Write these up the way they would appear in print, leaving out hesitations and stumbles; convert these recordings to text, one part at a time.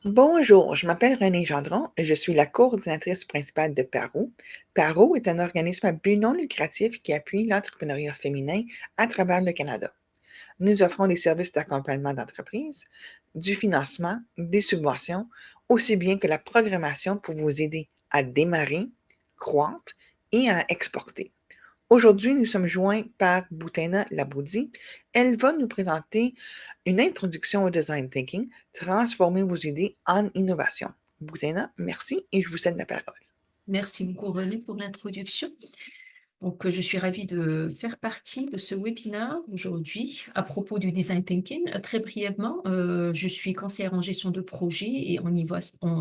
Bonjour, je m'appelle Renée Gendron et je suis la coordinatrice principale de PARO. PARO est un organisme à but non lucratif qui appuie l'entrepreneuriat féminin à travers le Canada. Nous offrons des services d'accompagnement d'entreprise, du financement, des subventions, aussi bien que la programmation pour vous aider à démarrer, croître et à exporter. Aujourd'hui, nous sommes joints par Boutena Laboudi. Elle va nous présenter une introduction au design thinking, transformer vos idées en innovation. Boutena, merci et je vous cède la parole. Merci beaucoup René pour l'introduction. Donc, je suis ravie de faire partie de ce webinaire aujourd'hui à propos du design thinking. Très brièvement, je suis conseillère en gestion de projet et en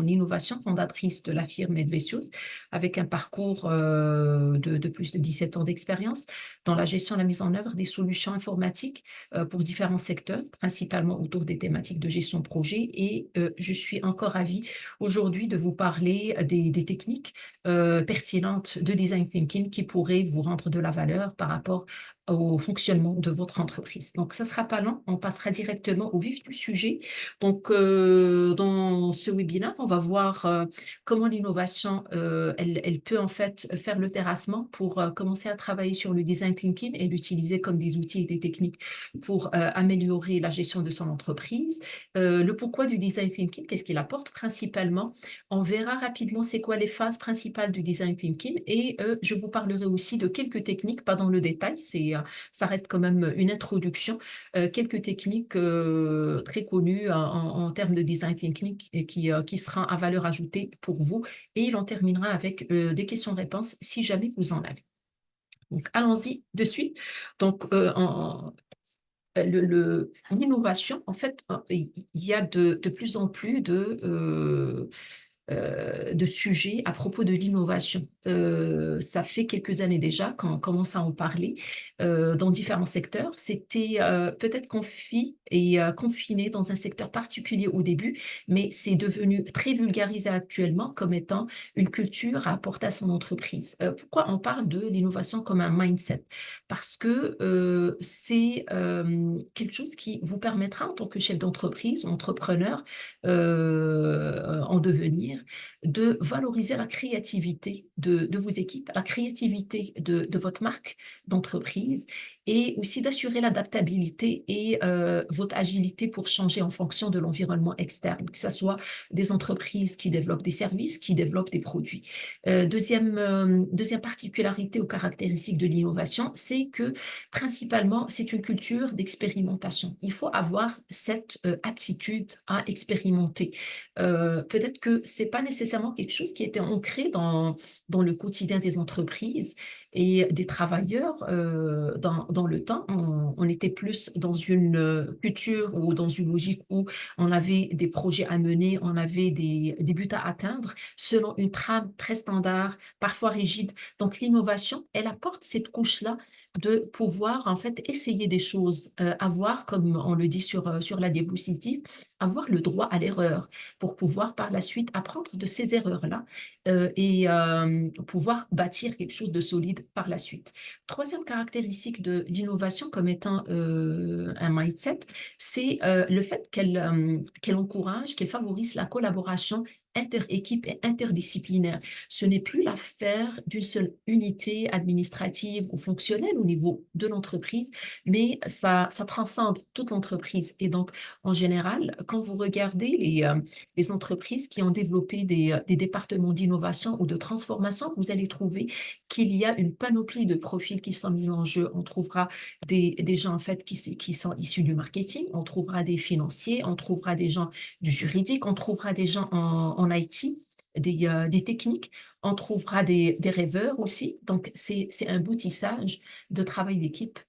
innovation, fondatrice de la firme Helvetius, avec un parcours de plus de 17 ans d'expérience dans la gestion et la mise en œuvre des solutions informatiques pour différents secteurs, principalement autour des thématiques de gestion de projet. Et je suis encore ravie aujourd'hui de vous parler des techniques pertinentes de design thinking qui pourraient vous rendre de la valeur par rapport au fonctionnement de votre entreprise. Donc, ça ne sera pas long, on passera directement au vif du sujet. Donc, dans ce webinaire, on va voir comment l'innovation, elle peut en fait faire le terrassement pour commencer à travailler sur le design thinking et l'utiliser comme des outils et des techniques pour améliorer la gestion de son entreprise. Le pourquoi du design thinking, qu'est-ce qu'il apporte principalement? On verra rapidement c'est quoi les phases principales du design thinking et je vous parlerai aussi de quelques techniques, pas dans le détail, ça reste quand même une introduction, quelques techniques très connues en termes de design thinking et qui sera à valeur ajoutée pour vous. Et on terminera avec des questions-réponses si jamais vous en avez. Donc, allons-y de suite. Donc, l'innovation, en fait, il y a de plus en plus de sujets à propos de l'innovation. Ça fait quelques années déjà qu'on commence à en parler dans différents secteurs. C'était peut-être confiné dans un secteur particulier au début, mais c'est devenu très vulgarisé actuellement comme étant une culture à apporter à son entreprise. Pourquoi on parle de l'innovation comme un mindset? Parce que c'est quelque chose qui vous permettra en tant que chef d'entreprise ou entrepreneur en devenir de valoriser la créativité de vos équipes, la créativité de votre marque d'entreprise et aussi d'assurer l'adaptabilité et votre agilité pour changer en fonction de l'environnement externe, que ce soit des entreprises qui développent des services, qui développent des produits. Deuxième particularité ou caractéristique de l'innovation, c'est que principalement, c'est une culture d'expérimentation. Il faut avoir cette aptitude à expérimenter. Peut-être que c'est pas nécessairement quelque chose qui était ancré dans le quotidien des entreprises et des travailleurs dans le temps. On était plus dans une culture ou dans une logique où on avait des projets à mener, on avait des buts à atteindre selon une trame très standard, parfois rigide. Donc l'innovation, elle apporte cette couche-là de pouvoir en fait essayer des choses, avoir, comme on le dit sur la diapositive, avoir le droit à l'erreur pour pouvoir par la suite apprendre de ces erreurs-là et pouvoir bâtir quelque chose de solide par la suite. Troisième caractéristique de l'innovation comme étant un mindset, c'est le fait qu'elle encourage, qu'elle favorise la collaboration inter-équipe et interdisciplinaire. Ce n'est plus l'affaire d'une seule unité administrative ou fonctionnelle au niveau de l'entreprise, mais ça transcende toute l'entreprise. Et donc, en général, quand vous regardez les entreprises qui ont développé des départements d'innovation ou de transformation, vous allez trouver qu'il y a une panoplie de profils qui sont mis en jeu. On trouvera des gens en fait qui sont issus du marketing, on trouvera des financiers, on trouvera des gens du juridique, on trouvera des gens en IT, des techniques, on trouvera des rêveurs aussi. Donc, c'est un boutissage de travail d'équipe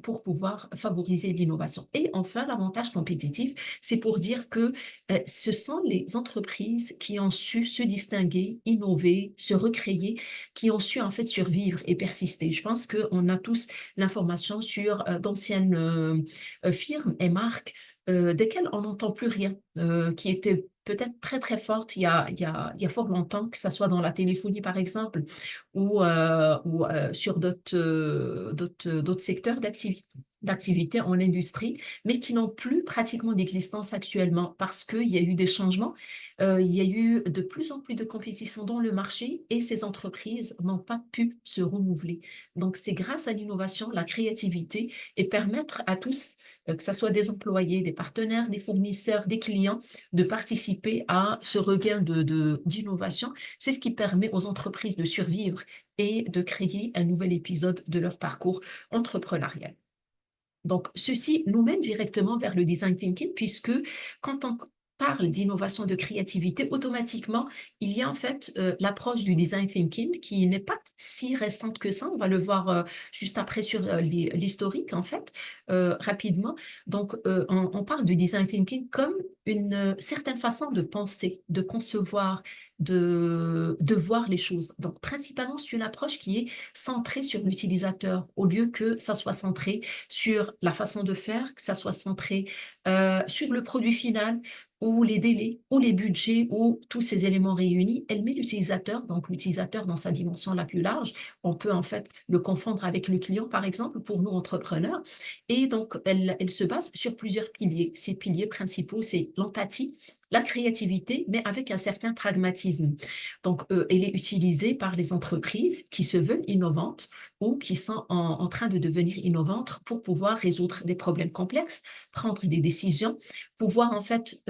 pour pouvoir favoriser l'innovation. Et enfin, l'avantage compétitif, c'est pour dire que ce sont les entreprises qui ont su se distinguer, innover, se recréer, qui ont su en fait survivre et persister. Je pense qu'on a tous l'information sur d'anciennes firmes et marques desquelles on n'entend plus rien, qui étaient peut-être très très fortes il y a fort longtemps, que ce soit dans la téléphonie par exemple, ou sur d'autres secteurs d'activité. d'activités en industrie, mais qui n'ont plus pratiquement d'existence actuellement parce qu'il y a eu des changements, il y a eu de plus en plus de compétition dans le marché et ces entreprises n'ont pas pu se renouveler. Donc, c'est grâce à l'innovation, la créativité et permettre à tous, que ce soit des employés, des partenaires, des fournisseurs, des clients, de participer à ce regain d'innovation. C'est ce qui permet aux entreprises de survivre et de créer un nouvel épisode de leur parcours entrepreneurial. Donc, ceci nous mène directement vers le design thinking, puisque quand on parle d'innovation, de créativité, automatiquement, il y a en fait l'approche du design thinking qui n'est pas si récente que ça. On va le voir juste après sur l'historique, en fait, rapidement. Donc, on parle du design thinking comme une certaine façon de penser, de concevoir, de voir les choses. Donc, principalement, c'est une approche qui est centrée sur l'utilisateur, au lieu que ça soit centré sur la façon de faire, que ça soit centré sur le produit final ou les délais ou les budgets ou tous ces éléments réunis. Elle met l'utilisateur, donc l'utilisateur dans sa dimension la plus large. On peut en fait le confondre avec le client, par exemple, pour nous entrepreneurs. Et donc, elle se base sur plusieurs piliers. Ces piliers principaux, c'est l'empathie, la créativité, mais avec un certain pragmatisme. Donc, elle est utilisée par les entreprises qui se veulent innovantes ou qui sont en train de devenir innovantes pour pouvoir résoudre des problèmes complexes, prendre des décisions, pouvoir en fait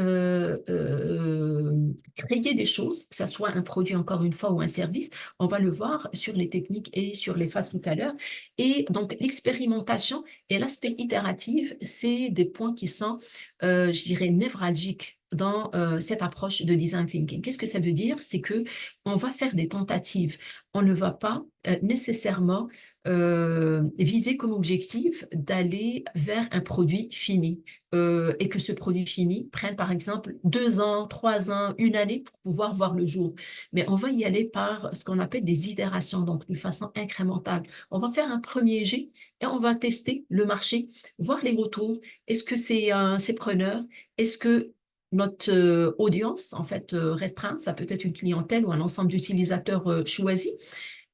créer des choses, que ce soit un produit encore une fois ou un service. On va le voir sur les techniques et sur les phases tout à l'heure. Et donc l'expérimentation et l'aspect itératif, c'est des points qui sont, je dirais, névralgiques dans cette approche de design thinking. Qu'est-ce que ça veut dire? C'est que on va faire des tentatives. On ne va pas nécessairement viser comme objectif d'aller vers un produit fini et que ce produit fini prenne par exemple 2 ans, 3 ans, une année pour pouvoir voir le jour. Mais on va y aller par ce qu'on appelle des itérations, donc de façon incrémentale. On va faire un premier jet et on va tester le marché, voir les retours. Est-ce que c'est preneur? Est-ce que notre audience, en fait, restreinte, ça peut être une clientèle ou un ensemble d'utilisateurs choisis,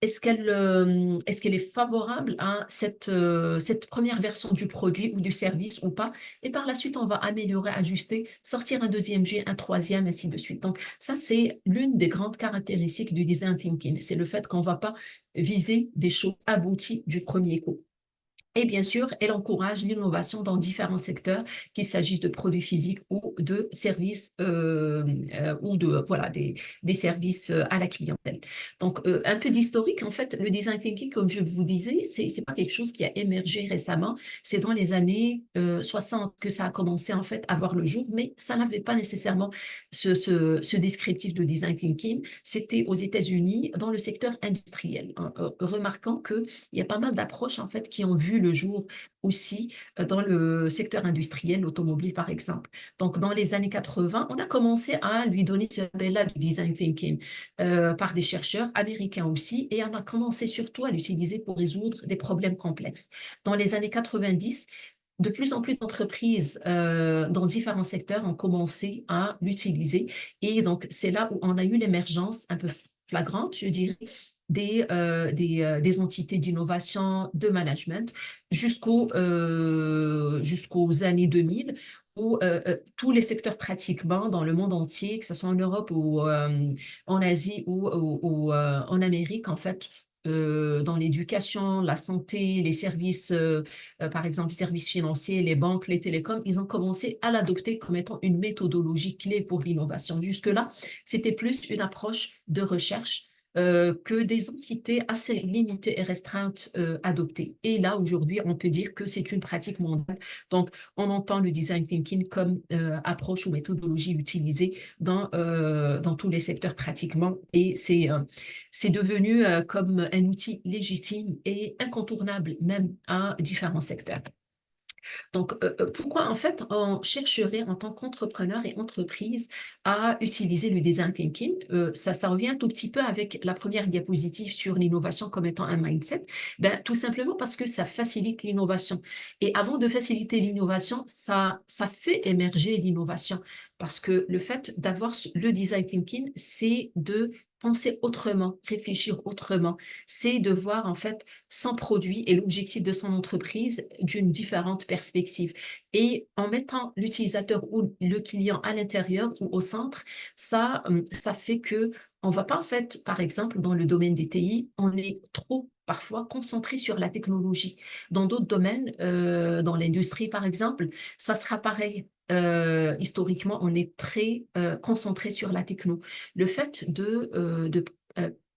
est-ce qu'elle est favorable à cette première version du produit ou du service ou pas? Et par la suite, on va améliorer, ajuster, sortir un deuxième jet, un troisième, ainsi de suite. Donc, ça, c'est l'une des grandes caractéristiques du design thinking. C'est le fait qu'on ne va pas viser des choses abouties du premier coup. Et bien sûr, elle encourage l'innovation dans différents secteurs, qu'il s'agisse de produits physiques ou de services ou de voilà des services à la clientèle. Donc un peu d'historique, en fait, le design thinking, comme je vous disais, c'est pas quelque chose qui a émergé récemment. C'est dans les années 60 que ça a commencé en fait à voir le jour, mais ça n'avait pas nécessairement ce descriptif de design thinking. C'était aux États-Unis dans le secteur industriel, hein, remarquant que il y a pas mal d'approches en fait qui ont vu le jour aussi dans le secteur industriel, l'automobile par exemple. Donc dans les années 80, on a commencé à lui donner ce label-là du design thinking par des chercheurs américains aussi, et on a commencé surtout à l'utiliser pour résoudre des problèmes complexes. Dans les années 90, de plus en plus d'entreprises dans différents secteurs ont commencé à l'utiliser. Et donc, c'est là où on a eu l'émergence un peu flagrante, je dirais, des entités d'innovation, de management, jusqu'aux années 2000, où tous les secteurs pratiquement dans le monde entier, que ce soit en Europe ou en Asie ou en Amérique, en fait, dans l'éducation, la santé, les services, par exemple, les services financiers, les banques, les télécoms, ils ont commencé à l'adopter comme étant une méthodologie clé pour l'innovation. Jusque-là, c'était plus une approche de recherche que des entités assez limitées et restreintes adoptées. Et là, aujourd'hui, on peut dire que c'est une pratique mondiale. Donc, on entend le design thinking comme approche ou méthodologie utilisée dans tous les secteurs pratiquement. Et c'est devenu comme un outil légitime et incontournable même à différents secteurs. Donc, pourquoi en fait on chercherait en tant qu'entrepreneur et entreprise à utiliser le design thinking? Ça revient un tout petit peu avec la première diapositive sur l'innovation comme étant un mindset. Ben, tout simplement parce que ça facilite l'innovation. Et avant de faciliter l'innovation, ça fait émerger l'innovation. Parce que le fait d'avoir le design thinking, c'est de penser autrement, réfléchir autrement. C'est de voir en fait son produit et l'objectif de son entreprise d'une différente perspective. Et en mettant l'utilisateur ou le client à l'intérieur ou au centre, ça fait que on va pas en fait, par exemple, dans le domaine des TI, on est trop parfois concentré sur la technologie. Dans d'autres domaines, dans l'industrie par exemple, ça sera pareil. Historiquement, on est très concentré sur la techno. Le fait de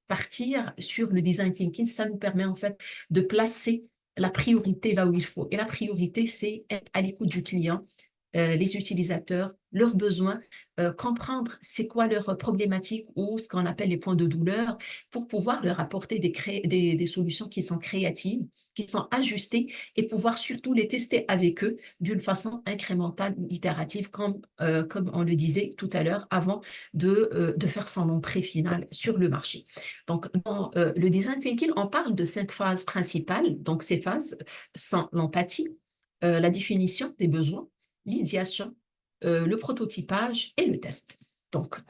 partir sur le design thinking, ça nous permet en fait de placer la priorité là où il faut. Et la priorité, c'est être à l'écoute du client, les utilisateurs, leurs besoins, comprendre c'est quoi leurs problématiques ou ce qu'on appelle les points de douleur pour pouvoir leur apporter des solutions qui sont créatives, qui sont ajustées et pouvoir surtout les tester avec eux d'une façon incrémentale ou itérative, comme on le disait tout à l'heure, avant de faire son entrée finale sur le marché. Donc, dans le design thinking, on parle de 5 phases principales. Donc, ces phases sont l'empathie, la définition des besoins, l'idéation, le prototypage et le test. Donc,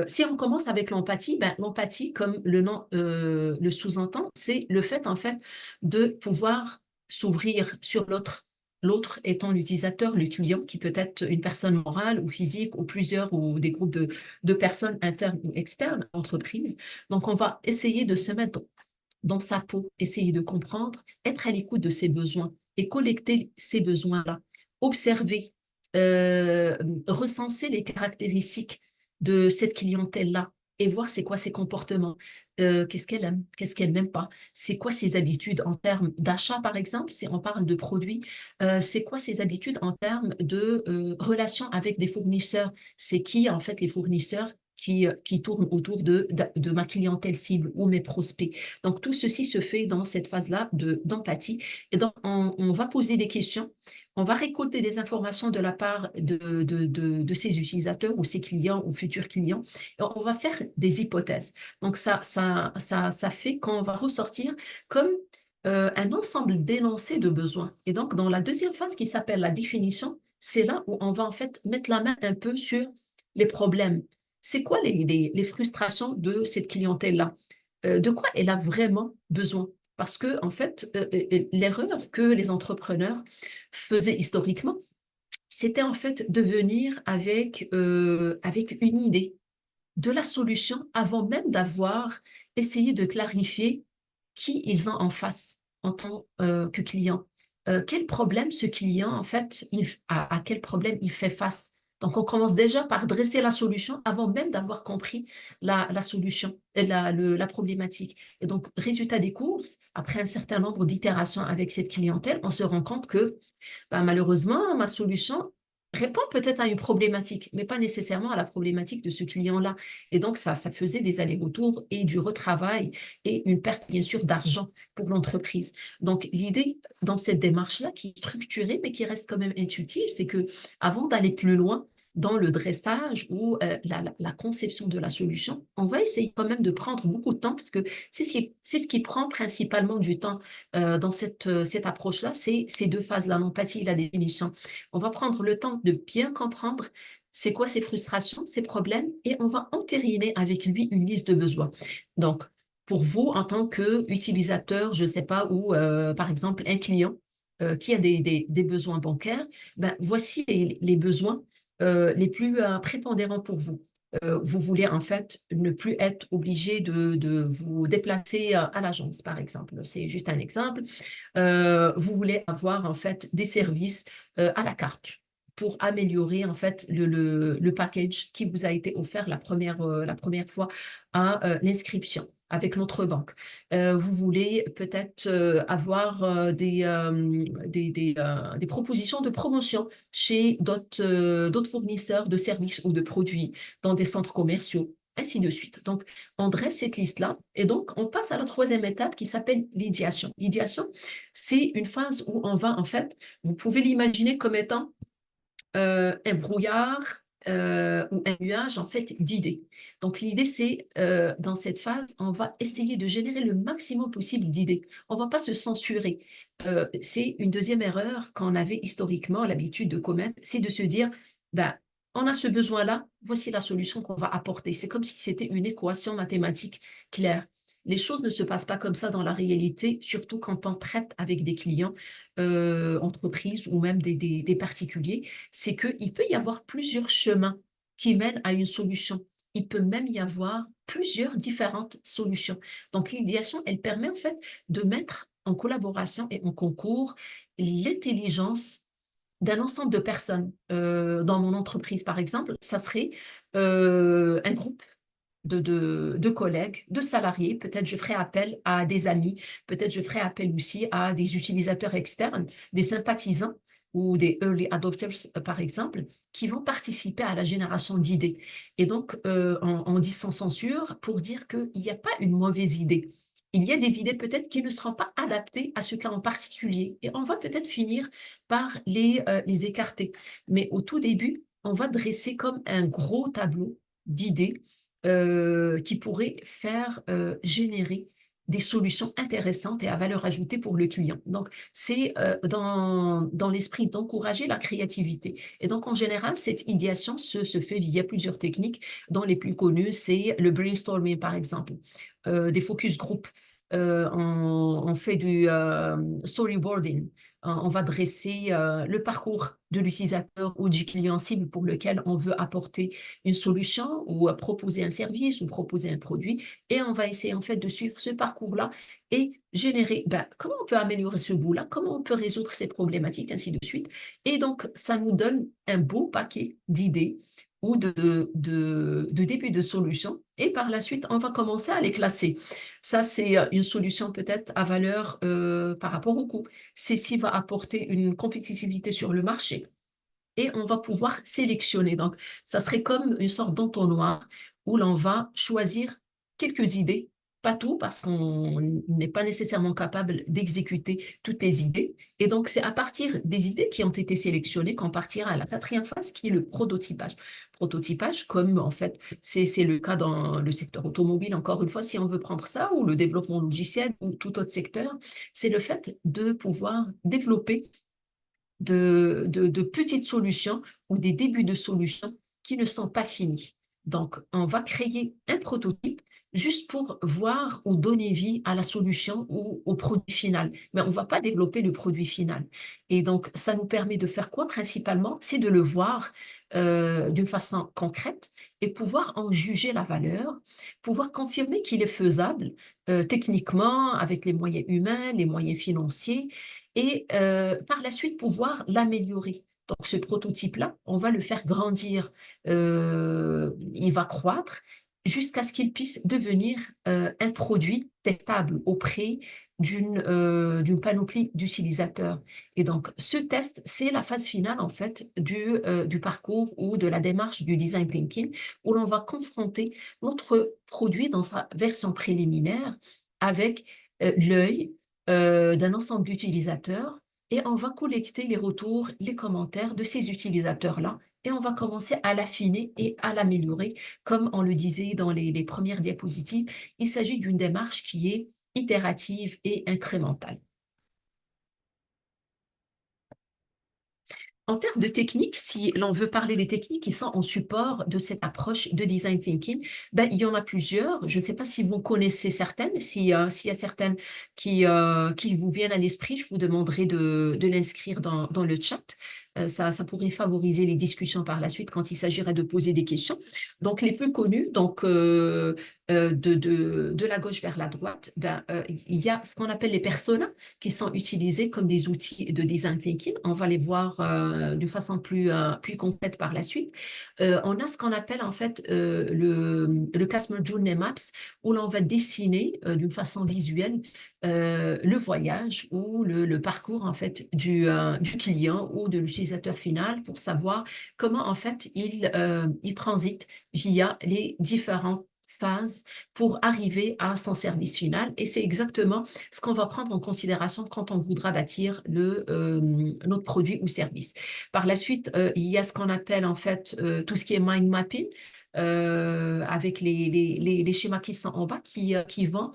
si on commence avec l'empathie, ben, l'empathie, comme le nom le sous-entend, c'est le fait en fait de pouvoir s'ouvrir sur l'autre. L'autre étant l'utilisateur, le client, qui peut être une personne morale ou physique ou plusieurs ou des groupes de personnes internes ou externes à l'entreprise. Donc, on va essayer de se mettre dans sa peau, essayer de comprendre, être à l'écoute de ses besoins et collecter ces besoins-là, observer, euh, recenser les caractéristiques de cette clientèle-là et voir c'est quoi ses comportements, qu'est-ce qu'elle aime, qu'est-ce qu'elle n'aime pas, c'est quoi ses habitudes en termes d'achat par exemple, si on parle de produits, c'est quoi ses habitudes en termes de relations avec des fournisseurs, c'est qui en fait les fournisseurs qui tournent autour de ma clientèle cible ou mes prospects. Donc, tout ceci se fait dans cette phase-là d'empathie. Et donc, on va poser des questions, on va récolter des informations de la part de ces utilisateurs ou ces clients ou futurs clients, et on va faire des hypothèses. Donc, ça fait qu'on va ressortir comme un ensemble d'énoncés de besoins. Et donc, dans la deuxième phase qui s'appelle la définition, c'est là où on va en fait mettre la main un peu sur les problèmes. C'est quoi les frustrations de cette clientèle-là? De quoi elle a vraiment besoin? Parce que, en fait, l'erreur que les entrepreneurs faisaient historiquement, c'était en fait de venir avec une idée de la solution avant même d'avoir essayé de clarifier qui ils ont en face en tant que client. Quel problème ce client, en fait, à quel problème il fait face. Donc, on commence déjà par dresser la solution avant même d'avoir compris la solution, la problématique. Et donc, résultat des courses, après un certain nombre d'itérations avec cette clientèle, on se rend compte que ben, malheureusement, ma solution répond peut-être à une problématique, mais pas nécessairement à la problématique de ce client-là. Et donc, ça faisait des allers-retours et du retravail et une perte, bien sûr, d'argent pour l'entreprise. Donc, l'idée dans cette démarche-là, qui est structurée, mais qui reste quand même intuitive, c'est que avant d'aller plus loin, dans le dressage ou la conception de la solution, on va essayer quand même de prendre beaucoup de temps parce que c'est ce qui prend principalement du temps dans cette approche-là, c'est ces 2 phases-là, l'empathie et la définition. On va prendre le temps de bien comprendre c'est quoi ses frustrations, ses problèmes, et on va entériner avec lui une liste de besoins. Donc, pour vous, en tant qu'utilisateur, je ne sais pas, ou par exemple un client qui a des besoins bancaires, ben, voici les besoins les plus prépondérants pour vous. Vous voulez en fait ne plus être obligé de vous déplacer à l'agence, par exemple. C'est juste un exemple. Vous voulez avoir en fait des services à la carte pour améliorer en fait le package qui vous a été offert la première fois à l'inscription avec notre banque. Vous voulez peut-être avoir des propositions de promotion chez d'autres fournisseurs de services ou de produits dans des centres commerciaux, ainsi de suite. Donc, on dresse cette liste-là et donc on passe à la troisième étape qui s'appelle l'idéation. L'idéation, c'est une phase où on va en fait, vous pouvez l'imaginer comme étant un brouillard ou un nuage en fait d'idées. Donc l'idée c'est dans cette phase, on va essayer de générer le maximum possible d'idées. On va pas se censurer. C'est une deuxième erreur qu'on avait historiquement l'habitude de commettre, c'est de se dire, ben, on a ce besoin-là, voici la solution qu'on va apporter. C'est comme si c'était une équation mathématique claire. Les choses ne se passent pas comme ça dans la réalité, surtout quand on traite avec des clients, entreprises ou même des particuliers. C'est qu'il peut y avoir plusieurs chemins qui mènent à une solution. Il peut même y avoir plusieurs différentes solutions. Donc l'idéation, elle permet en fait de mettre en collaboration et en concours l'intelligence d'un ensemble de personnes. Dans mon entreprise, par exemple, ça serait un groupe de collègues, de salariés. Peut-être je ferai appel à des amis, peut-être je ferai appel aussi à des utilisateurs externes, des sympathisants ou des early adopters, par exemple, qui vont participer à la génération d'idées. Et donc, on dit sans censure pour dire qu'il n'y a pas une mauvaise idée. Il y a des idées peut-être qui ne seront pas adaptées à ce cas en particulier. Et on va peut-être finir par les écarter. Mais au tout début, on va dresser comme un gros tableau d'idées qui pourraient faire générer des solutions intéressantes et à valeur ajoutée pour le client. Donc, c'est dans l'esprit d'encourager la créativité. Et donc, en général, cette idéation se fait via plusieurs techniques, dont les plus connues, c'est le brainstorming, par exemple, des focus group. On fait du storyboarding. On va dresser le parcours de l'utilisateur ou du client cible pour lequel on veut apporter une solution ou proposer un service ou proposer un produit. Et on va essayer en fait de suivre ce parcours-là et générer comment on peut améliorer ce bout-là, comment on peut résoudre ces problématiques, ainsi de suite. Et donc, ça nous donne un beau paquet d'idées ou de début de solutions. Et par la suite, on va commencer à les classer. Ça, c'est une solution peut-être à valeur par rapport au coût. Ceci va apporter une compétitivité sur le marché et on va pouvoir sélectionner. Donc, ça serait comme une sorte d'entonnoir où l'on va choisir quelques idées, pas tout, parce qu'on n'est pas nécessairement capable d'exécuter toutes les idées. Et donc, c'est à partir des idées qui ont été sélectionnées qu'on partira à la quatrième phase, qui est le prototypage. Prototypage, comme en fait, c'est le cas dans le secteur automobile, encore une fois, si on veut prendre ça, ou le développement logiciel, ou tout autre secteur, c'est le fait de pouvoir développer de petites solutions ou des débuts de solutions qui ne sont pas finis. Donc, on va créer un prototype juste pour voir ou donner vie à la solution ou au produit final. Mais on ne va pas développer le produit final. Et donc, ça nous permet de faire quoi principalement? C'est de le voir d'une façon concrète et pouvoir en juger la valeur, pouvoir confirmer qu'il est faisable techniquement avec les moyens humains, les moyens financiers et par la suite pouvoir l'améliorer. Donc ce prototype-là, on va le faire grandir, il va croître jusqu'à ce qu'il puisse devenir un produit testable auprès d'une panoplie d'utilisateurs. Et donc ce test, c'est la phase finale en fait du parcours ou de la démarche du design thinking, où l'on va confronter notre produit dans sa version préliminaire avec l'œil d'un ensemble d'utilisateurs et on va collecter les retours, les commentaires de ces utilisateurs-là et on va commencer à l'affiner et à l'améliorer. Comme on le disait dans les premières diapositives, il s'agit d'une démarche qui est itérative et incrémentale. En termes de techniques, si l'on veut parler des techniques qui sont en support de cette approche de design thinking, il y en a plusieurs. Je ne sais pas si vous connaissez certaines. S'il y a certaines qui vous viennent à l'esprit, je vous demanderai de l'inscrire dans le chat. Ça pourrait favoriser les discussions par la suite quand il s'agirait de poser des questions. Donc, les plus connus, donc, de la gauche vers la droite, il y a ce qu'on appelle les personas qui sont utilisés comme des outils de design thinking. On va les voir d'une façon plus concrète par la suite. On a ce qu'on appelle en fait le Customer Journey Maps, où l'on va dessiner d'une façon visuelle le voyage ou le parcours en fait du client ou de l'utilisateur final pour savoir comment en fait il transite via les différentes phases pour arriver à son service final et c'est exactement ce qu'on va prendre en considération quand on voudra bâtir notre produit ou service. Par la suite, il y a ce qu'on appelle en fait tout ce qui est mind mapping, avec les schémas qui sont en bas qui vont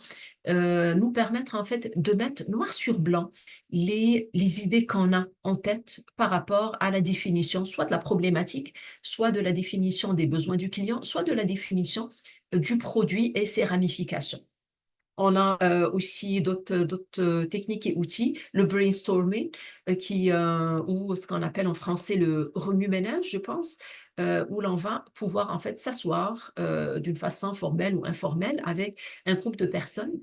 nous permettre en fait de mettre noir sur blanc les idées qu'on a en tête par rapport à la définition, soit de la problématique, soit de la définition des besoins du client, soit de la définition du produit et ses ramifications. On a aussi d'autres techniques et outils, le brainstorming, ou ce qu'on appelle en français le remue-ménage, je pense, où l'on va pouvoir en fait s'asseoir d'une façon formelle ou informelle avec un groupe de personnes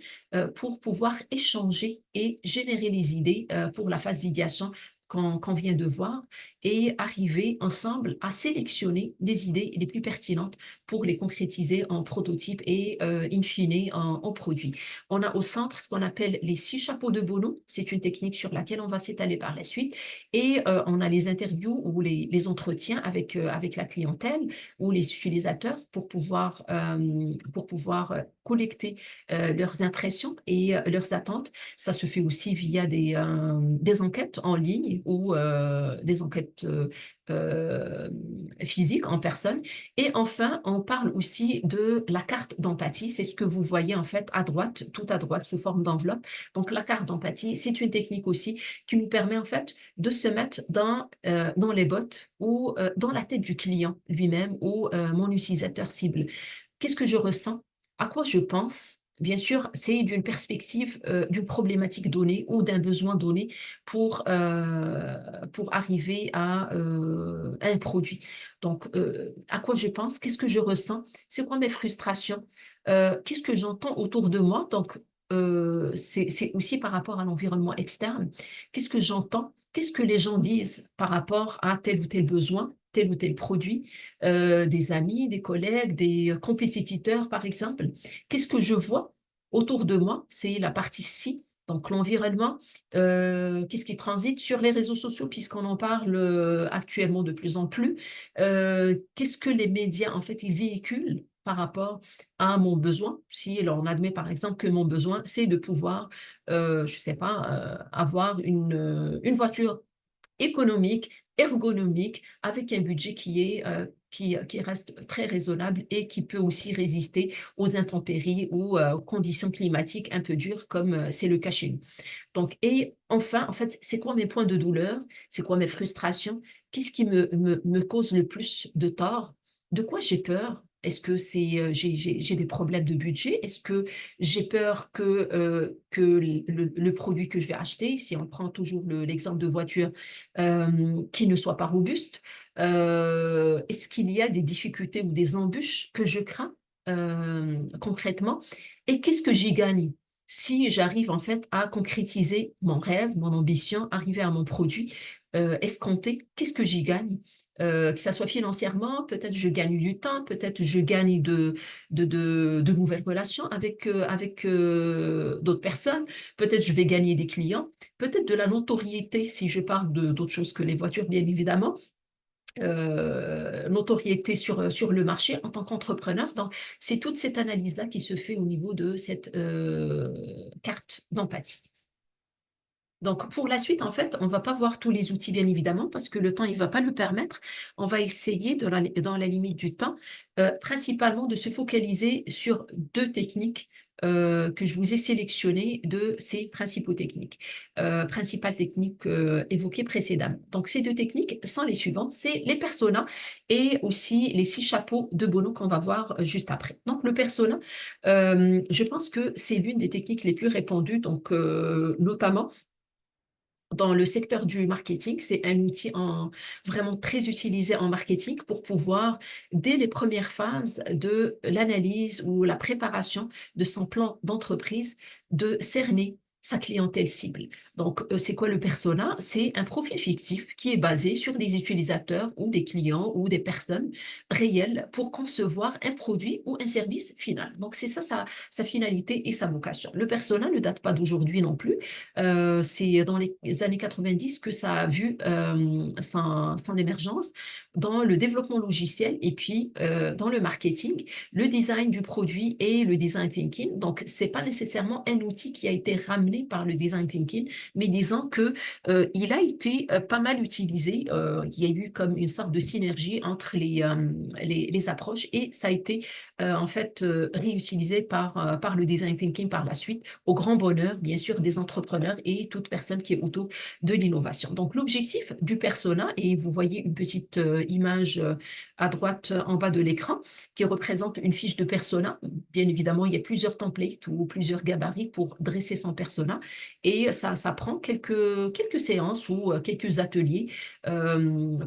pour pouvoir échanger et générer les idées pour la phase d'idéation qu'on vient de voir et arriver ensemble à sélectionner des idées les plus pertinentes pour les concrétiser en prototype et in fine en produit. On a au centre ce qu'on appelle les 6 chapeaux de Bono. C'est une technique sur laquelle on va s'étaler par la suite. Et on a les interviews ou les entretiens avec la clientèle ou les utilisateurs pour pouvoir collecter leurs impressions et leurs attentes. Ça se fait aussi via des enquêtes en ligne ou des enquêtes physiques en personne. Et enfin, on parle aussi de la carte d'empathie. C'est ce que vous voyez en fait à droite, tout à droite, sous forme d'enveloppe. Donc, la carte d'empathie, c'est une technique aussi qui nous permet en fait de se mettre dans les bottes ou dans la tête du client lui-même ou mon utilisateur cible. Qu'est-ce que je ressens? À quoi je pense? Bien sûr, c'est d'une perspective, d'une problématique donnée ou d'un besoin donné pour arriver à un produit. Donc, à quoi je pense? Qu'est-ce que je ressens? C'est quoi mes frustrations? Qu'est-ce que j'entends autour de moi? Donc, c'est aussi par rapport à l'environnement externe. Qu'est-ce que j'entends? Qu'est-ce que les gens disent par rapport à tel ou tel besoin, tel ou tel produit? Des amis, des collègues, des compétiteurs, par exemple. Qu'est-ce que je vois autour de moi? C'est la partie ci. Donc l'environnement, qu'est-ce qui transite sur les réseaux sociaux, puisqu'on en parle actuellement de plus en plus. Qu'est-ce que les médias, en fait, ils véhiculent par rapport à mon besoin? Si on admet, par exemple, que mon besoin, c'est de pouvoir, je ne sais pas, avoir une voiture économique, ergonomique, avec un budget qui reste très raisonnable et qui peut aussi résister aux intempéries ou aux conditions climatiques un peu dures comme c'est le cas chez nous. Donc, et enfin, en fait, c'est quoi mes points de douleur? C'est quoi mes frustrations? Qu'est-ce qui me cause le plus de tort? De quoi j'ai peur? Est-ce que j'ai des problèmes de budget? Est-ce que j'ai peur que le produit que je vais acheter, si on prend toujours l'exemple de voiture, qui ne soit pas robuste? Est-ce qu'il y a des difficultés ou des embûches que je crains concrètement? Et qu'est-ce que j'y gagne? Si j'arrive en fait à concrétiser mon rêve, mon ambition, arriver à mon produit escompté, qu'est-ce que j'y gagne? Que ça soit financièrement, peut-être je gagne du temps, peut-être je gagne de nouvelles relations avec d'autres personnes, peut-être je vais gagner des clients, peut-être de la notoriété si je parle d'autres choses que les voitures, bien évidemment, notoriété sur le marché en tant qu'entrepreneur. Donc, c'est toute cette analyse-là qui se fait au niveau de cette carte d'empathie. Donc, pour la suite, en fait, on va pas voir tous les outils, bien évidemment, parce que le temps, il va pas le permettre. On va essayer, dans la limite du temps, principalement de se focaliser sur 2 techniques, que je vous ai sélectionnées de ces principales techniques, évoquées précédemment. Donc ces 2 techniques sont les suivantes, c'est les personas et aussi les 6 chapeaux de Bono qu'on va voir, juste après. Donc le persona, je pense que c'est l'une des techniques les plus répandues, donc notamment dans le secteur du marketing, c'est un outil vraiment très utilisé en marketing pour pouvoir, dès les premières phases de l'analyse ou la préparation de son plan d'entreprise, de cerner sa clientèle cible. Donc, c'est quoi le persona? C'est un profil fictif qui est basé sur des utilisateurs ou des clients ou des personnes réelles pour concevoir un produit ou un service final. Donc, c'est ça sa finalité et sa vocation. Le persona ne date pas d'aujourd'hui non plus. C'est dans les années 90 que ça a vu son émergence dans le développement logiciel et puis dans le marketing, le design du produit et le design thinking. Donc, c'est pas nécessairement un outil qui a été ramené par le design thinking, mais disons que il a été pas mal utilisé. Il y a eu comme une sorte de synergie entre les approches et ça a été en fait réutilisé par le design thinking par la suite, au grand bonheur, bien sûr, des entrepreneurs et toute personne qui est autour de l'innovation. Donc, l'objectif du persona, et vous voyez une petite image à droite en bas de l'écran, qui représente une fiche de persona. Bien évidemment, il y a plusieurs templates ou plusieurs gabarits pour dresser son persona et ça prend quelques séances ou quelques ateliers,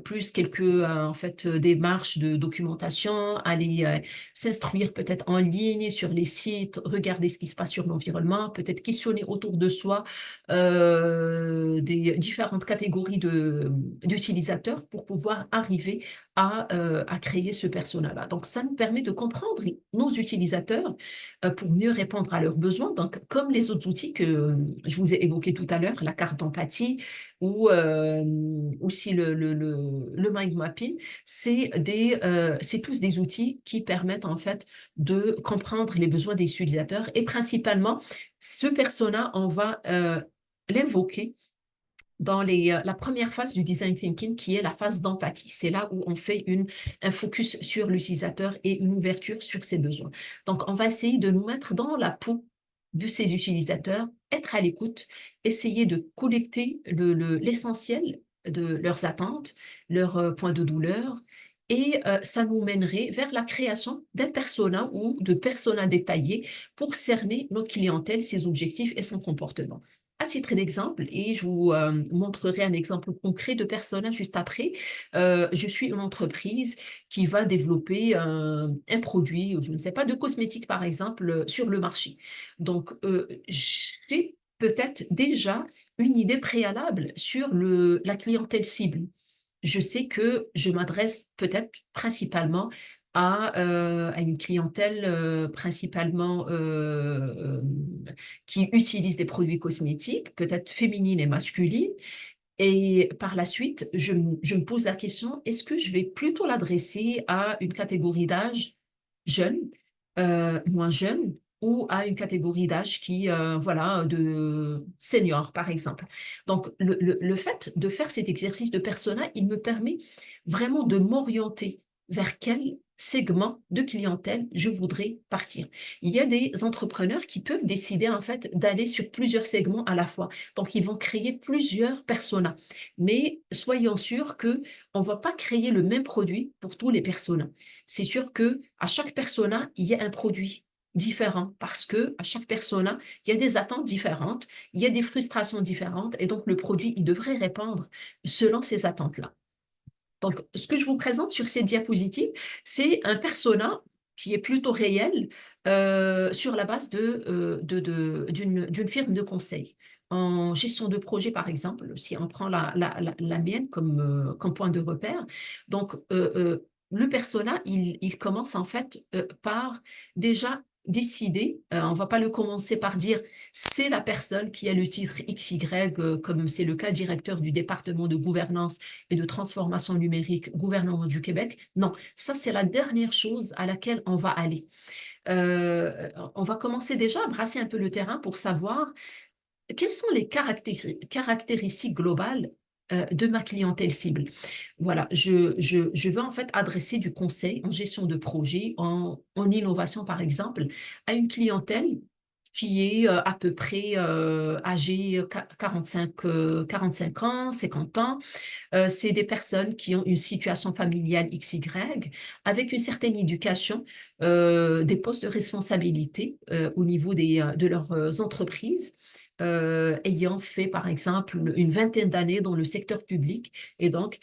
plus quelques en fait démarches de documentation, aller s'instruire peut-être en ligne sur les sites, regarder ce qui se passe sur l'environnement, peut-être questionner autour de soi des différentes catégories d'utilisateurs pour pouvoir arriver à créer ce persona-là. Donc, ça nous permet de comprendre nos utilisateurs pour mieux répondre à leurs besoins. Donc, comme les autres outils que je vous ai évoqués tout à l'heure, la carte d'empathie ou aussi le mind mapping, c'est tous des outils qui permettent en fait de comprendre les besoins des utilisateurs et principalement, ce persona, on va l'invoquer dans la première phase du design thinking, qui est la phase d'empathie. C'est là où on fait un focus sur l'utilisateur et une ouverture sur ses besoins. Donc, on va essayer de nous mettre dans la peau de ces utilisateurs, être à l'écoute, essayer de collecter l'essentiel de leurs attentes, leurs points de douleur, et ça nous mènerait vers la création d'un persona ou de personas détaillés pour cerner notre clientèle, ses objectifs et son comportement. À titre d'exemple, et je vous montrerai un exemple concret de persona juste après, je suis une entreprise qui va développer un produit, je ne sais pas, de cosmétiques par exemple, sur le marché. Donc, j'ai peut-être déjà une idée préalable sur la clientèle cible. Je sais que je m'adresse peut-être principalement à une clientèle principalement qui utilise des produits cosmétiques, peut-être féminines et masculines. Et par la suite, je me pose la question, est-ce que je vais plutôt l'adresser à une catégorie d'âge jeune, moins jeune, ou à une catégorie d'âge qui, voilà, de senior, par exemple. Donc, le fait de faire cet exercice de persona, il me permet vraiment de m'orienter vers quel segment de clientèle je voudrais partir. Il y a des entrepreneurs qui peuvent décider en fait d'aller sur plusieurs segments à la fois. Donc, ils vont créer plusieurs personas. Mais soyons sûrs que on ne va pas créer le même produit pour tous les personas. C'est sûr que à chaque persona, il y a un produit différent parce que à chaque persona, il y a des attentes différentes, il y a des frustrations différentes et donc le produit, il devrait répondre selon ces attentes-là. Donc, ce que je vous présente sur ces diapositives, c'est un persona qui est plutôt réel sur la base d'une firme de conseil. En gestion de projet, par exemple, si on prend la mienne comme point de repère, donc le persona, il commence en fait par déjà décider, on ne va pas le commencer par dire c'est la personne qui a le titre XY, comme c'est le cas directeur du département de gouvernance et de transformation numérique, gouvernement du Québec. Non, ça c'est la dernière chose à laquelle on va aller. On va commencer déjà à brasser un peu le terrain pour savoir quelles sont les caractéristiques globales de ma clientèle cible. Voilà, je veux en fait adresser du conseil en gestion de projet, en innovation par exemple, à une clientèle qui est à peu près âgée 45 ans, 50 ans. C'est des personnes qui ont une situation familiale XY, avec une certaine éducation, des postes de responsabilité au niveau de leurs entreprises, ayant fait par exemple une vingtaine d'années dans le secteur public. Et donc,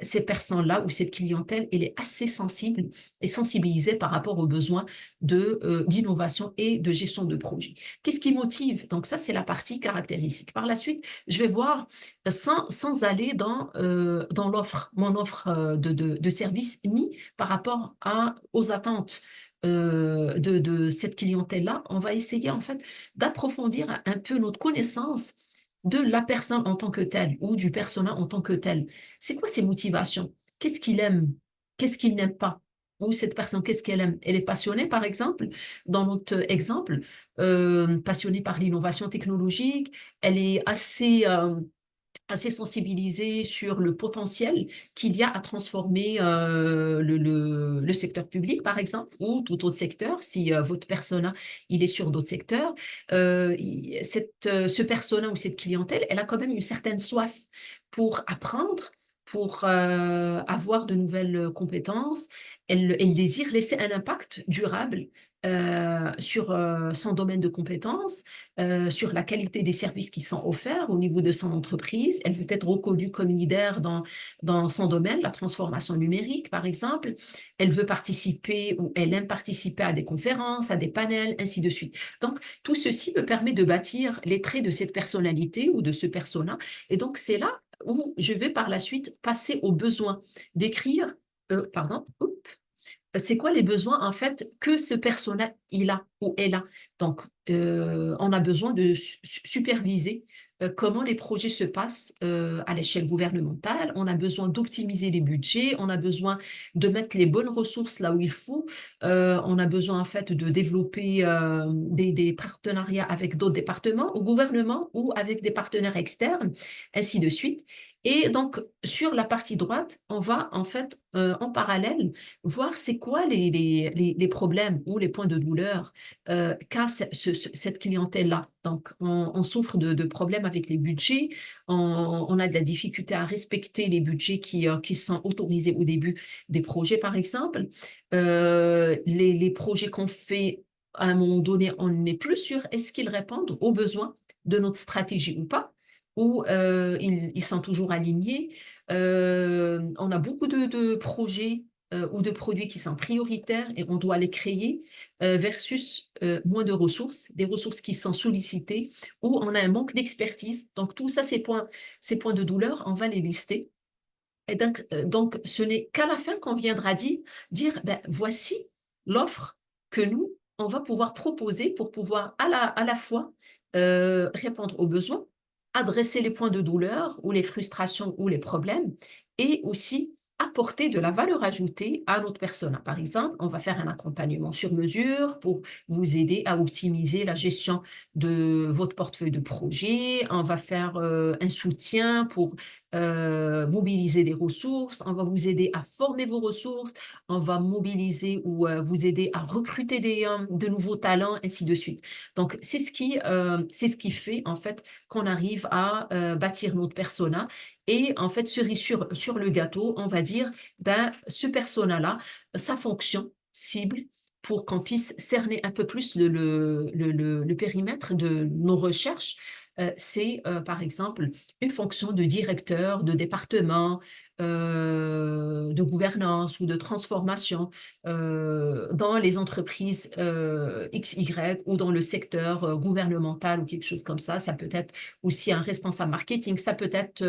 ces personnes-là ou cette clientèle, elle est assez sensible et sensibilisée par rapport aux besoins d'innovation et de gestion de projet. Qu'est-ce qui motive? Donc ça, c'est la partie caractéristique. Par la suite, je vais voir, sans aller dans l'offre, mon offre de service, ni par rapport aux attentes de cette clientèle-là, on va essayer en fait d'approfondir un peu notre connaissance de la personne en tant que telle ou du persona en tant que tel. C'est quoi ses motivations? Qu'est-ce qu'il aime? Qu'est-ce qu'il n'aime pas? Ou cette personne, qu'est-ce qu'elle aime? Elle est passionnée, par exemple, dans notre exemple, passionnée par l'innovation technologique, elle est assez sensibilisée sur le potentiel qu'il y a à transformer le secteur public, par exemple, ou tout autre secteur, si votre persona, il est sur d'autres secteurs. Ce persona ou cette clientèle, elle a quand même une certaine soif pour apprendre, pour avoir de nouvelles compétences. Elle désire laisser un impact durable sur son domaine de compétences, sur la qualité des services qui sont offerts au niveau de son entreprise. Elle veut être reconnue comme leader dans son domaine, la transformation numérique, par exemple. Elle veut participer ou elle aime participer à des conférences, à des panels, ainsi de suite. Donc, tout ceci me permet de bâtir les traits de cette personnalité ou de ce persona. Et donc, c'est là où je vais par la suite passer au besoin d'écrire, pardon, c'est quoi les besoins en fait que ce persona il a ou elle a. Donc, on a besoin de superviser comment les projets se passent à l'échelle gouvernementale. On a besoin d'optimiser les budgets. On a besoin de mettre les bonnes ressources là où il faut. On a besoin en fait de développer des partenariats avec d'autres départements, au gouvernement ou avec des partenaires externes, ainsi de suite. Et donc, sur la partie droite, on va en fait en parallèle voir c'est quoi les problèmes ou les points de douleur qu'a cette clientèle-là. Donc, on souffre de problèmes avec les budgets, on a de la difficulté à respecter les budgets qui sont autorisés au début des projets, par exemple. Les projets qu'on fait à un moment donné, on n'est plus sûr est-ce qu'ils répondent aux besoins de notre stratégie ou pas, ou ils sont toujours alignés. On a beaucoup de projets ou de produits qui sont prioritaires et on doit les créer versus moins de ressources, des ressources qui sont sollicitées ou on a un manque d'expertise. Donc tout ça, ces points de douleur, on va les lister. Et donc ce n'est qu'à la fin qu'on viendra dire ben, voici l'offre que nous, on va pouvoir proposer pour pouvoir à la fois répondre aux besoins, adresser les points de douleur ou les frustrations ou les problèmes, et aussi apporter de la valeur ajoutée à notre persona. Par exemple, on va faire un accompagnement sur mesure pour vous aider à optimiser la gestion de votre portefeuille de projet. On va faire un soutien pour mobiliser des ressources, on va vous aider à former vos ressources, on va mobiliser ou vous aider à recruter de nouveaux talents, ainsi de suite. Donc, c'est ce qui fait en fait qu'on arrive à bâtir notre persona. Et en fait, cerise sur le gâteau, on va dire, ben, ce persona-là, sa fonction cible, pour qu'on puisse cerner un peu plus le périmètre de nos recherches, c'est par exemple une fonction de directeur, de département, de gouvernance ou de transformation dans les entreprises XY ou dans le secteur gouvernemental ou quelque chose comme ça. Ça peut être aussi un responsable marketing, ça peut être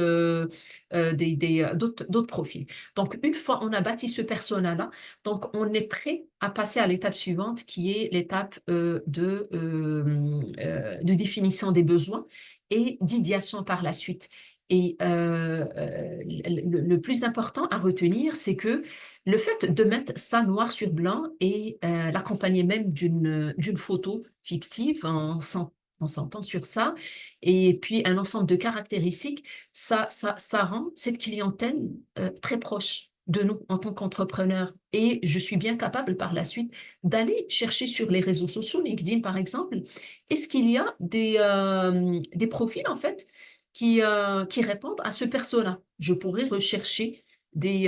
d'autres profils. Donc, une fois on a bâti ce persona-là, donc on est prêt à passer à l'étape suivante qui est l'étape de définition des besoins et d'idéation par la suite. Et le plus important à retenir, c'est que le fait de mettre ça noir sur blanc et l'accompagner même d'une photo fictive en s'entend sur ça, et puis un ensemble de caractéristiques, ça rend cette clientèle très proche de nous en tant qu'entrepreneurs. Et je suis bien capable par la suite d'aller chercher sur les réseaux sociaux, LinkedIn par exemple, est-ce qu'il y a des profils en fait qui répondent à ce persona? Je pourrais rechercher des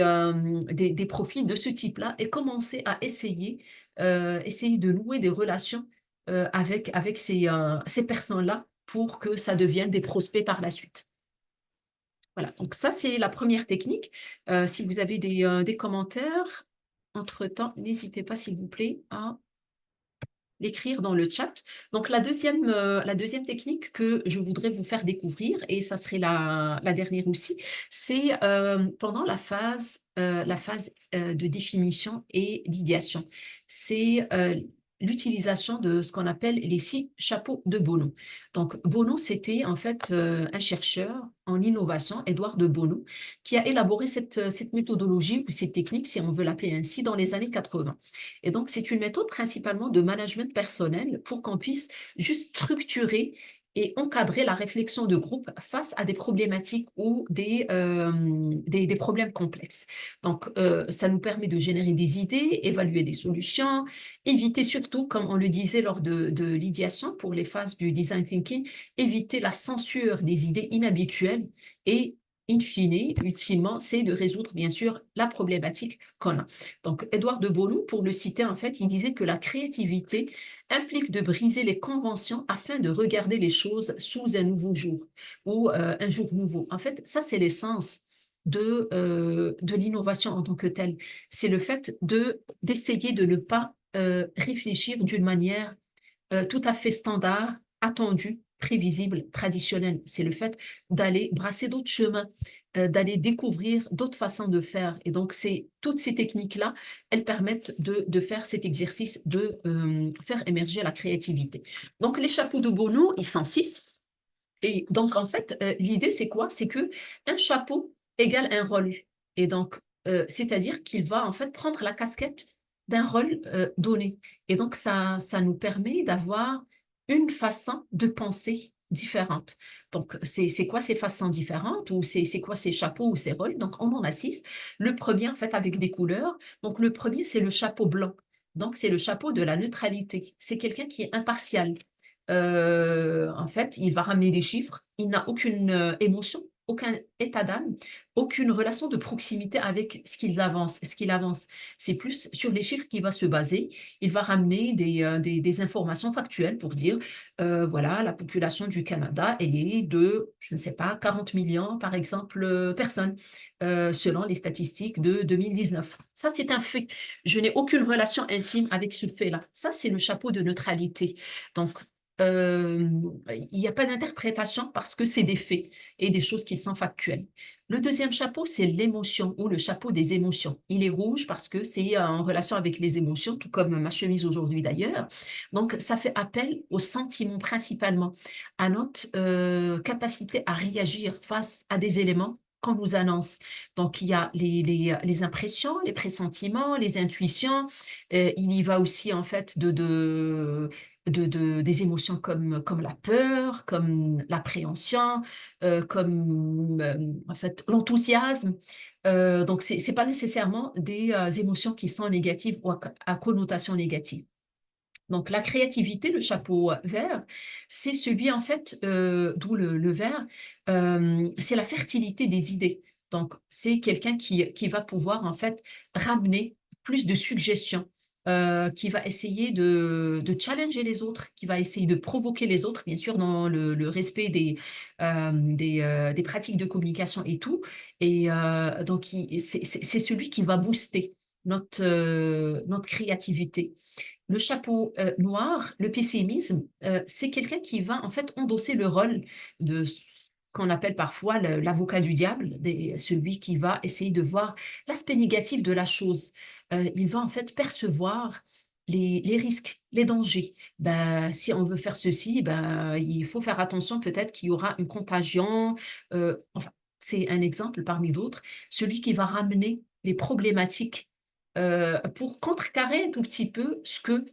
profils de ce type-là et commencer à essayer de nouer des relations avec ces personnes-là pour que ça devienne des prospects par la suite. Voilà, donc ça, c'est la première technique. Si vous avez des commentaires, entre-temps, n'hésitez pas, s'il vous plaît, à l'écrire dans le chat. Donc la deuxième technique que je voudrais vous faire découvrir, et ça serait la dernière aussi, c'est pendant la phase de définition et d'idéation. C'est l'utilisation de ce qu'on appelle les 6 chapeaux de Bono. Donc Bono, c'était en fait un chercheur en innovation, Édouard de Bono, qui a élaboré cette méthodologie ou cette technique, si on veut l'appeler ainsi, dans les années 80. Et donc, c'est une méthode principalement de management personnel pour qu'on puisse juste structurer et encadrer la réflexion de groupe face à des problématiques ou des problèmes complexes. Donc, ça nous permet de générer des idées, évaluer des solutions, éviter surtout, comme on le disait lors de l'idéation pour les phases du design thinking, éviter la censure des idées inhabituelles et in fine, ultimement, c'est de résoudre, bien sûr, la problématique qu'on a. Donc, Édouard de Bono, pour le citer, en fait, il disait que la créativité implique de briser les conventions afin de regarder les choses sous un nouveau jour ou un jour nouveau. En fait, ça, c'est l'essence de l'innovation en tant que telle. C'est le fait d'essayer de ne pas réfléchir d'une manière tout à fait standard, attendu, prévisible, traditionnel. C'est le fait d'aller brasser d'autres chemins, d'aller découvrir d'autres façons de faire. Et donc, c'est toutes ces techniques-là, elles permettent de faire cet exercice de faire émerger la créativité. Donc, les chapeaux de Bono, ils sont 6. Et donc, en fait, l'idée, c'est quoi? C'est que un chapeau égale un rôle. Et donc, c'est-à-dire qu'il va en fait prendre la casquette d'un rôle donné. Et donc, ça nous permet d'avoir une façon de penser différente. Donc, c'est quoi ces façons différentes ou c'est quoi ces chapeaux ou ces rôles? Donc, on en a 6. Le premier, en fait, avec des couleurs. Donc, le premier, c'est le chapeau blanc. Donc, c'est le chapeau de la neutralité. C'est quelqu'un qui est impartial. En fait, il va ramener des chiffres, il n'a aucune émotion, aucun état d'âme, aucune relation de proximité avec ce qu'il avance. C'est plus sur les chiffres qu'il va se baser. Il va ramener des informations factuelles pour dire, voilà, la population du Canada, elle est de, je ne sais pas, 40 millions, par exemple, personnes, selon les statistiques de 2019. Ça, c'est un fait. Je n'ai aucune relation intime avec ce fait-là. Ça, c'est le chapeau de neutralité. Donc, il n'y a pas d'interprétation parce que c'est des faits et des choses qui sont factuelles. Le deuxième chapeau, c'est l'émotion ou le chapeau des émotions. Il est rouge parce que c'est en relation avec les émotions, tout comme ma chemise aujourd'hui d'ailleurs. Donc, ça fait appel aux sentiments principalement, à notre capacité à réagir face à des éléments qu'on nous annonce. Donc, il y a les impressions, les pressentiments, les intuitions. Il y va aussi, en fait, des émotions comme la peur, comme l'appréhension, comme en fait l'enthousiasme. Donc, c'est pas nécessairement des émotions qui sont négatives ou à connotation négative. Donc, la créativité, le chapeau vert, c'est celui, en fait, d'où le vert, c'est la fertilité des idées. Donc, c'est quelqu'un qui va pouvoir, en fait, ramener plus de suggestions, qui va essayer de challenger les autres, qui va essayer de provoquer les autres, bien sûr, dans le respect des pratiques de communication et tout. Et donc, c'est celui qui va booster notre créativité. Le chapeau noir, le pessimisme, c'est quelqu'un qui va en fait endosser le rôle de ce qu'on appelle parfois l'avocat du diable, celui qui va essayer de voir l'aspect négatif de la chose. Il va en fait percevoir les risques, les dangers. Ben, si on veut faire ceci, ben, il faut faire attention, peut-être qu'il y aura une contagion. Enfin, c'est un exemple parmi d'autres. Celui qui va ramener les problématiques pour contrecarrer un tout petit peu ce que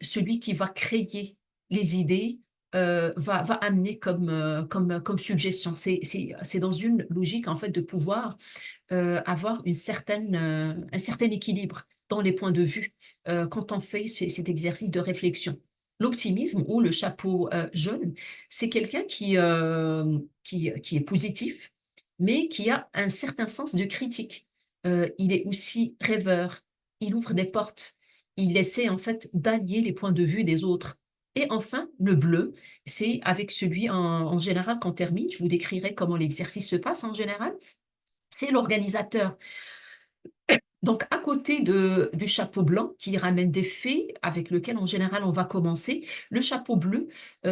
celui qui va créer les idées va amener comme suggestion. C'est dans une logique en fait de pouvoir avoir un certain équilibre dans les points de vue quand on fait cet exercice de réflexion. L'optimisme ou le chapeau jaune, c'est quelqu'un qui est positif, mais qui a un certain sens de critique. Il est aussi rêveur, il ouvre des portes, il essaie en fait d'allier les points de vue des autres. Et enfin, le bleu, c'est avec celui en général qu'on termine. Je vous décrirai comment l'exercice se passe en général. C'est l'organisateur. Donc, à côté du chapeau blanc qui ramène des faits avec lequel, en général, on va commencer, le chapeau bleu,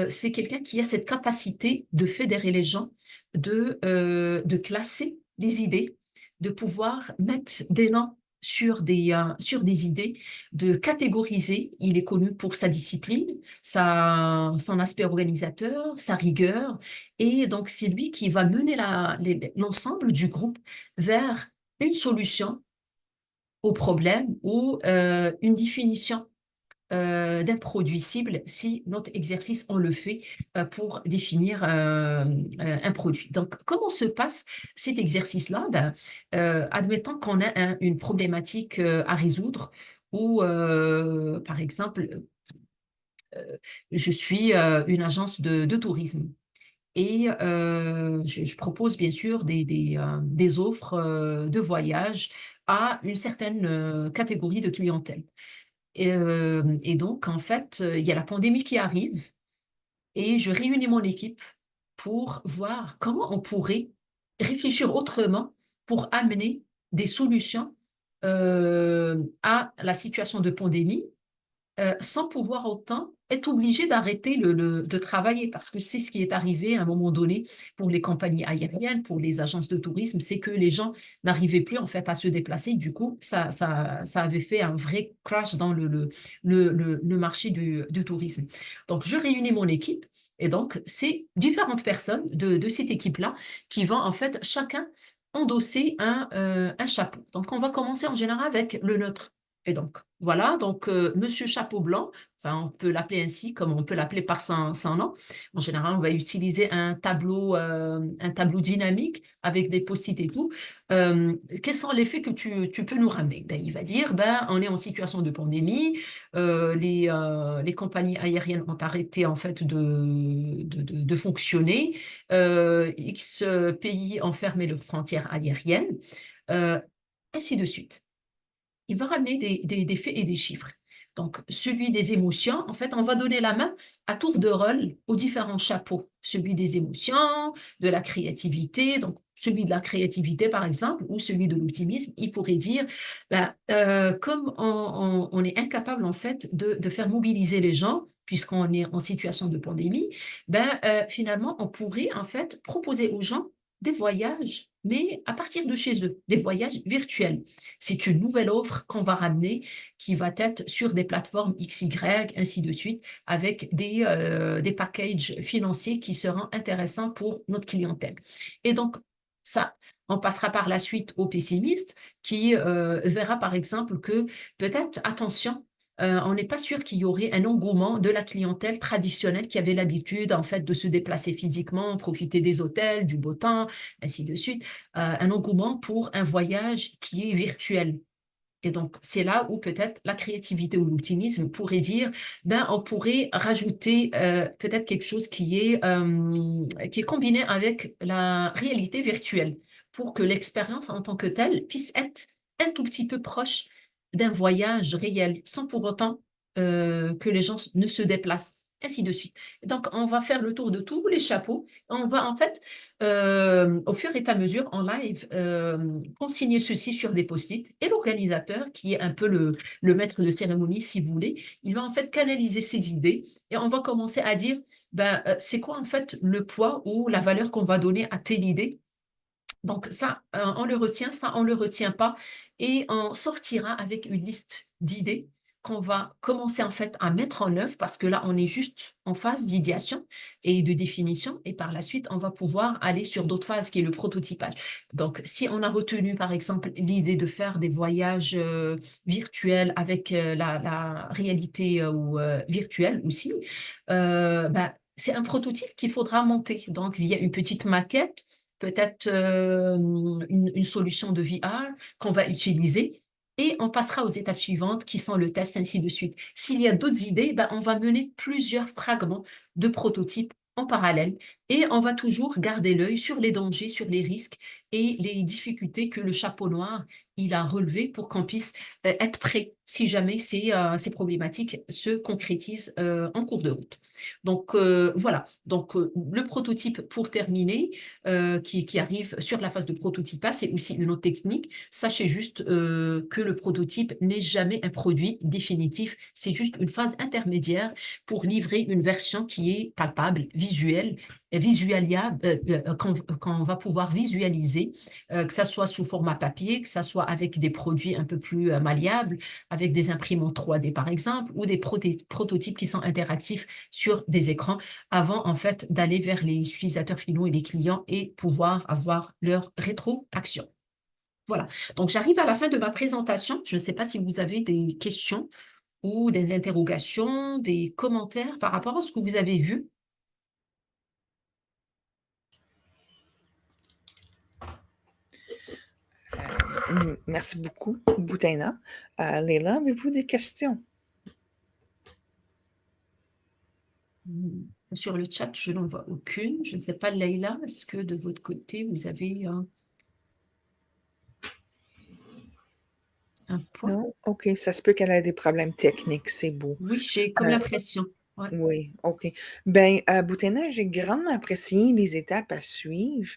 c'est quelqu'un qui a cette capacité de fédérer les gens, de classer les idées, de pouvoir mettre des noms sur des idées, de catégoriser. Il est connu pour sa discipline, son aspect organisateur, sa rigueur. Et donc, c'est lui qui va mener l'ensemble du groupe vers une solution au problème ou une définition d'un produit cible si notre exercice, on le fait pour définir un produit. Donc, comment se passe cet exercice-là? Ben, admettons qu'on a une problématique à résoudre ou, par exemple, je suis une agence de tourisme. Et je propose bien sûr des offres de voyage à une certaine catégorie de clientèle. Et donc, en fait, il y a la pandémie qui arrive et je réunis mon équipe pour voir comment on pourrait réfléchir autrement pour amener des solutions à la situation de pandémie sans pouvoir autant être obligé d'arrêter de travailler, parce que c'est ce qui est arrivé à un moment donné pour les compagnies aériennes, pour les agences de tourisme, c'est que les gens n'arrivaient plus en fait à se déplacer. Du coup, ça avait fait un vrai crash dans le marché du tourisme. Donc, je réunis mon équipe et donc, c'est différentes personnes de cette équipe-là qui vont en fait chacun endosser un chapeau. Donc, on va commencer en général avec le neutre. Et donc, voilà, donc Monsieur Chapeau Blanc, enfin, on peut l'appeler ainsi, comme on peut l'appeler par son nom. En général, on va utiliser un tableau dynamique avec des post-it et tout. Quels sont les faits que tu peux nous ramener? Ben, il va dire, ben, on est en situation de pandémie, les compagnies aériennes ont arrêté en fait de fonctionner, X pays ont fermé leurs frontières aériennes, euh, ainsi de suite. Il va ramener des faits et des chiffres. Donc, celui des émotions, en fait, on va donner la main à tour de rôle aux différents chapeaux. Celui des émotions, de la créativité, donc celui de la créativité, par exemple, ou celui de l'optimisme, il pourrait dire, ben, comme on est incapable, en fait, de faire mobiliser les gens, puisqu'on est en situation de pandémie, ben, finalement, on pourrait, en fait, proposer aux gens des voyages, mais à partir de chez eux, des voyages virtuels. C'est une nouvelle offre qu'on va ramener qui va être sur des plateformes XY, ainsi de suite, avec des packages financiers qui seront intéressants pour notre clientèle. Et donc, ça, on passera par la suite au pessimiste qui verra par exemple que peut-être, attention, on n'est pas sûr qu'il y aurait un engouement de la clientèle traditionnelle qui avait l'habitude en fait de se déplacer physiquement, profiter des hôtels, du beau temps, ainsi de suite, un engouement pour un voyage qui est virtuel. Et donc, c'est là où peut-être la créativité ou l'optimisme pourrait dire, ben, on pourrait rajouter peut-être quelque chose qui est combiné avec la réalité virtuelle pour que l'expérience en tant que telle puisse être un tout petit peu proche d'un voyage réel, sans pour autant que les gens ne se déplacent, ainsi de suite. Donc, on va faire le tour de tous les chapeaux. On va en fait au fur et à mesure, en live, consigner ceci sur des post-it et l'organisateur, qui est un peu le maître de cérémonie, si vous voulez, il va en fait canaliser ses idées et on va commencer à dire, ben, c'est quoi en fait le poids ou la valeur qu'on va donner à telle idée. Donc ça, on le retient, ça, on le retient pas. Et on sortira avec une liste d'idées qu'on va commencer en fait à mettre en œuvre parce que là, on est juste en phase d'idéation et de définition. Et par la suite, on va pouvoir aller sur d'autres phases qui est le prototypage. Donc, si on a retenu, par exemple, l'idée de faire des voyages virtuels avec la réalité virtuelle aussi, bah, c'est un prototype qu'il faudra monter. Donc, via une petite maquette, peut-être une solution de VR qu'on va utiliser et on passera aux étapes suivantes qui sont le test, ainsi de suite. S'il y a d'autres idées, ben, on va mener plusieurs fragments de prototypes en parallèle et on va toujours garder l'œil sur les dangers, sur les risques et les difficultés que le chapeau noir, il a relevées pour qu'on puisse, être prêt si jamais ces problématiques se concrétisent, en cours de route. Donc, voilà, donc, le prototype pour terminer, qui arrive sur la phase de prototypage, c'est aussi une autre technique. Sachez juste, que le prototype n'est jamais un produit définitif, c'est juste une phase intermédiaire pour livrer une version qui est palpable, visuelle, visualiable, qu'on va pouvoir visualiser, que ça soit sous format papier, que ça soit avec des produits un peu plus, malléables, avec des imprimantes 3D par exemple, ou des prototypes qui sont interactifs sur des écrans, avant en fait d'aller vers les utilisateurs finaux et les clients et pouvoir avoir leur rétroaction. Voilà, donc j'arrive à la fin de ma présentation. Je ne sais pas si vous avez des questions ou des interrogations, des commentaires par rapport à ce que vous avez vu? Merci beaucoup, Boutaina. Leila, avez-vous des questions? Mmh. Sur le chat, je n'en vois aucune. Je ne sais pas, Leïla, est-ce que de votre côté, vous avez un point? Non? OK, ça se peut qu'elle ait des problèmes techniques, c'est beau. Oui, j'ai comme Euh, l'impression. Ouais, oui, OK. Ben, Boutaina, j'ai grandement apprécié les étapes à suivre,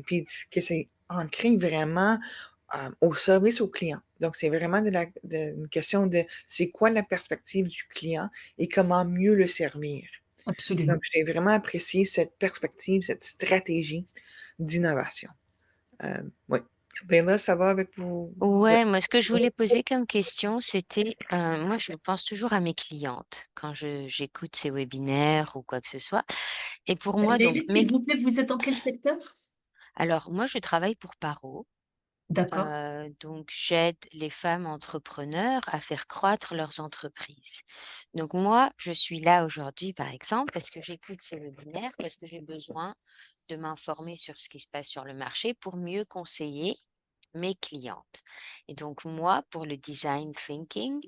puis que c'est ancré vraiment au service au client. Donc, c'est vraiment une question de c'est quoi la perspective du client et comment mieux le servir. Donc, absolument. j'ai vraiment apprécié cette perspective, cette stratégie d'innovation. Oui. Ben là, ça va avec vous? Ouais, moi, ce que je voulais poser comme question, c'était, moi, je pense toujours à mes clientes quand j'écoute ces webinaires ou quoi que ce soit. Et pour moi, donc, Leïla, s'il vous plaît, vous êtes dans quel secteur? alors, moi, je travaille pour Paro. D'accord. Donc, j'aide les femmes entrepreneurs à faire croître leurs entreprises. Donc, moi, je suis là aujourd'hui, par exemple, parce que j'écoute ces webinaires, parce que j'ai besoin de m'informer sur ce qui se passe sur le marché pour mieux conseiller mes clientes. Et donc moi, pour le design thinking,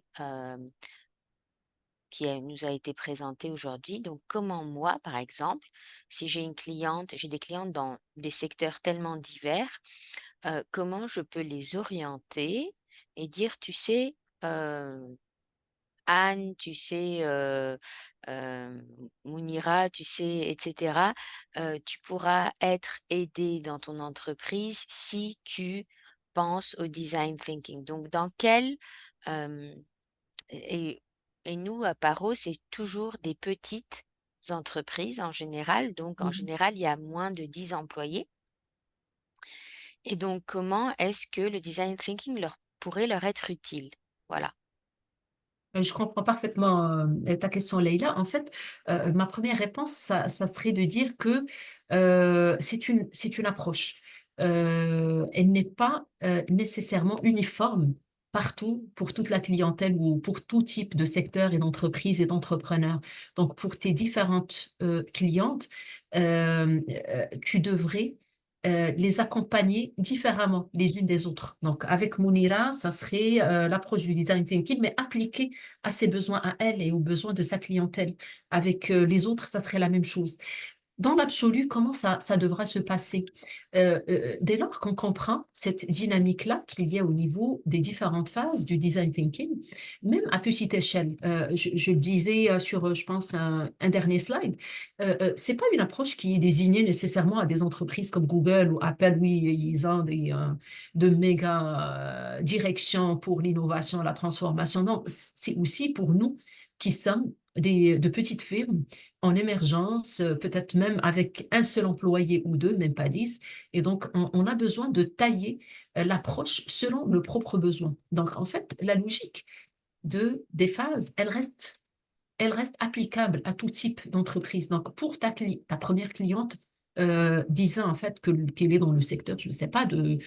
nous a été présenté aujourd'hui, donc comment moi, par exemple, si j'ai des clientes dans des secteurs tellement divers, comment je peux les orienter et dire, tu sais, Anne, tu sais, Mounira, tu sais, et cetera, tu pourras être aidée dans ton entreprise si tu penses au design thinking. Donc dans quel, hem et et nous, à Paro, c'est toujours des petites entreprises en général. Donc en Mmh. général, il y a moins de 10 employés et donc comment est-ce que le design thinking pourrait leur être utile? Voilà. Je comprends parfaitement, ta question, Leïla. En fait, ma première réponse, ça serait de dire que, c'est une approche. Elle n'est pas, nécessairement uniforme partout, pour toute la clientèle ou pour tout type de secteur et d'entreprise et d'entrepreneurs. Donc pour tes différentes, clientes, tu devrais, les accompagner différemment les unes des autres. Donc avec Mounira, ça serait, l'approche du design thinking, mais appliquée à ses besoins à elle et aux besoins de sa clientèle. Avec, les autres, ça serait la même chose. Dans l'absolu, comment ça devra se passer? Dès lors qu'on comprend cette dynamique-là qu'il y a au niveau des différentes phases du design thinking, même à petite échelle. Je le disais, sur, je pense un dernier slide, c'est pas une approche qui est désignée nécessairement à des entreprises comme Google ou Apple. Oui, ils ont de méga, directions pour l'innovation, la transformation. Non, c'est aussi pour nous qui sommes de petites firmes en émergence, peut-être même avec un seul employé ou 2, même pas 10. Et donc on a besoin de tailler, l'approche selon nos propres besoins. Donc en fait, la logique des phases, elle reste applicable à tout type d'entreprise. Donc pour ta première cliente, disant en fait qu'elle est dans le secteur, je ne sais pas, heu,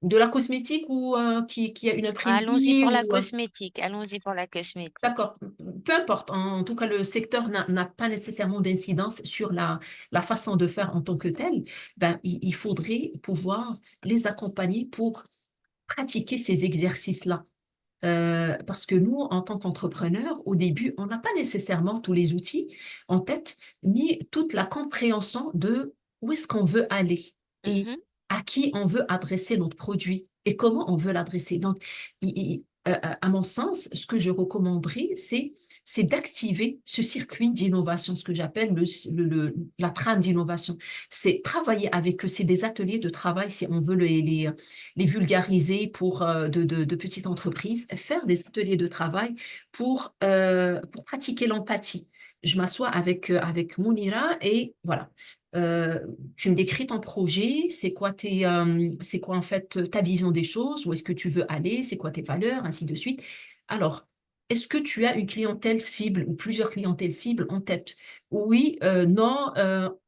de la cosmétique ou, qui a une Allons-y imprimerie pour la ou, cosmétique, allons-y pour la cosmétique. d'accord, peu importe. En tout cas, le secteur n'a pas nécessairement d'incidence sur la façon de faire en tant que telle. Ben, il faudrait pouvoir les accompagner pour pratiquer ces exercices-là. Parce que nous, en tant qu'entrepreneurs, au début, on n'a pas nécessairement tous les outils en tête, ni toute la compréhension de où est-ce qu'on veut aller et Mmh. à qui on veut adresser notre produit et comment on veut l'adresser. Donc, à mon sens, ce que je recommanderais, c'est d'activer ce circuit d'innovation, ce que j'appelle la trame d'innovation. C'est travailler avec eux, c'est des ateliers de travail, si on veut les vulgariser pour de petites entreprises, faire des ateliers de travail pour pratiquer l'empathie. Je m'assois avec Mounira et voilà. Euh, Tu me décris ton projet, c'est quoi en fait ta vision des choses, où est-ce que tu veux aller, c'est quoi tes valeurs, ainsi de suite. Alors, est-ce que tu as une clientèle cible ou plusieurs clientèles cibles en tête? Oui, non,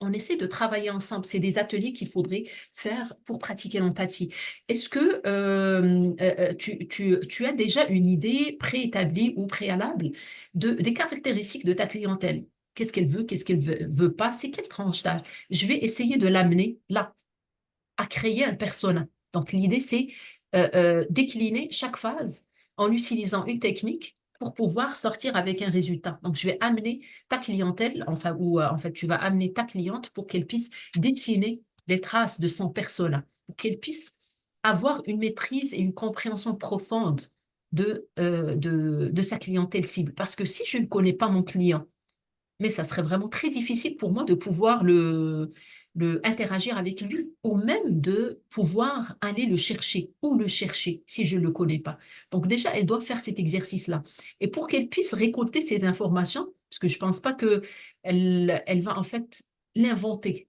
on essaie de travailler ensemble. C'est des ateliers qu'il faudrait faire pour pratiquer l'empathie. Est-ce que tu as déjà une idée préétablie ou préalable des caractéristiques de ta clientèle? Qu'est-ce qu'elle veut, qu'est-ce qu'elle veut pas, c'est quelle tranche d'âge? Je vais essayer de l'amener là, à créer un persona. Donc, l'idée, c'est décliner chaque phase en utilisant une technique pour pouvoir sortir avec un résultat. Donc, je vais amener ta clientèle, enfin, ou en fait, tu vas amener ta cliente pour qu'elle puisse dessiner les traces de son persona, pour qu'elle puisse avoir une maîtrise et une compréhension profonde de sa clientèle cible. Parce que si je ne connais pas mon client, mais ça serait vraiment très difficile pour moi de pouvoir interagir avec lui ou même de pouvoir aller le chercher ou le chercher si je ne le connais pas. Donc déjà, elle doit faire cet exercice-là. Et pour qu'elle puisse récolter ces informations, parce que je ne pense pas que elle va en fait l'inventer.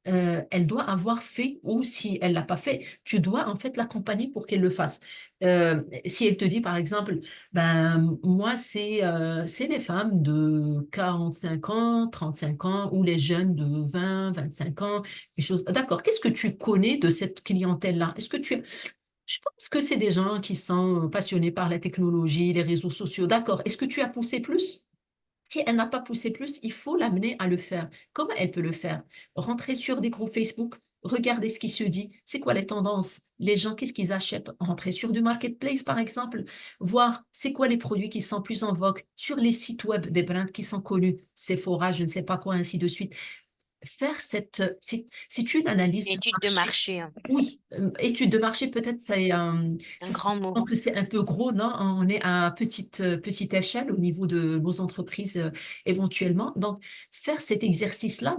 Elle doit avoir fait, ou si elle l'a pas fait, tu dois en fait l'accompagner pour qu'elle le fasse. Si elle te dit par exemple, ben, moi, c'est les femmes de 45 ans, 35 ans ou les jeunes de 20, 25 ans, des choses. D'accord. Qu'est-ce que tu connais de cette clientèle-là? Je pense que c'est des gens qui sont passionnés par la technologie, les réseaux sociaux. D'accord. Est-ce que tu as poussé plus? Si elle n'a pas poussé plus, il faut l'amener à le faire. Comment elle peut le faire? Rentrer sur des groupes Facebook, regarder ce qui se dit, c'est quoi les tendances, les gens, qu'est-ce qu'ils achètent, rentrer sur du marketplace par exemple, voir c'est quoi les produits qui sont plus en vogue sur les sites web des brands qui sont connus, Sephora, je ne sais pas quoi, ainsi de suite. Faire c'est une analyse de Étude de marché. marché, hein, Oui, étude de marché, peut-être un ça se grand mot. comprend que c'est un peu gros, non? On est à petite échelle au niveau de nos entreprises éventuellement. Donc, faire cet exercice-là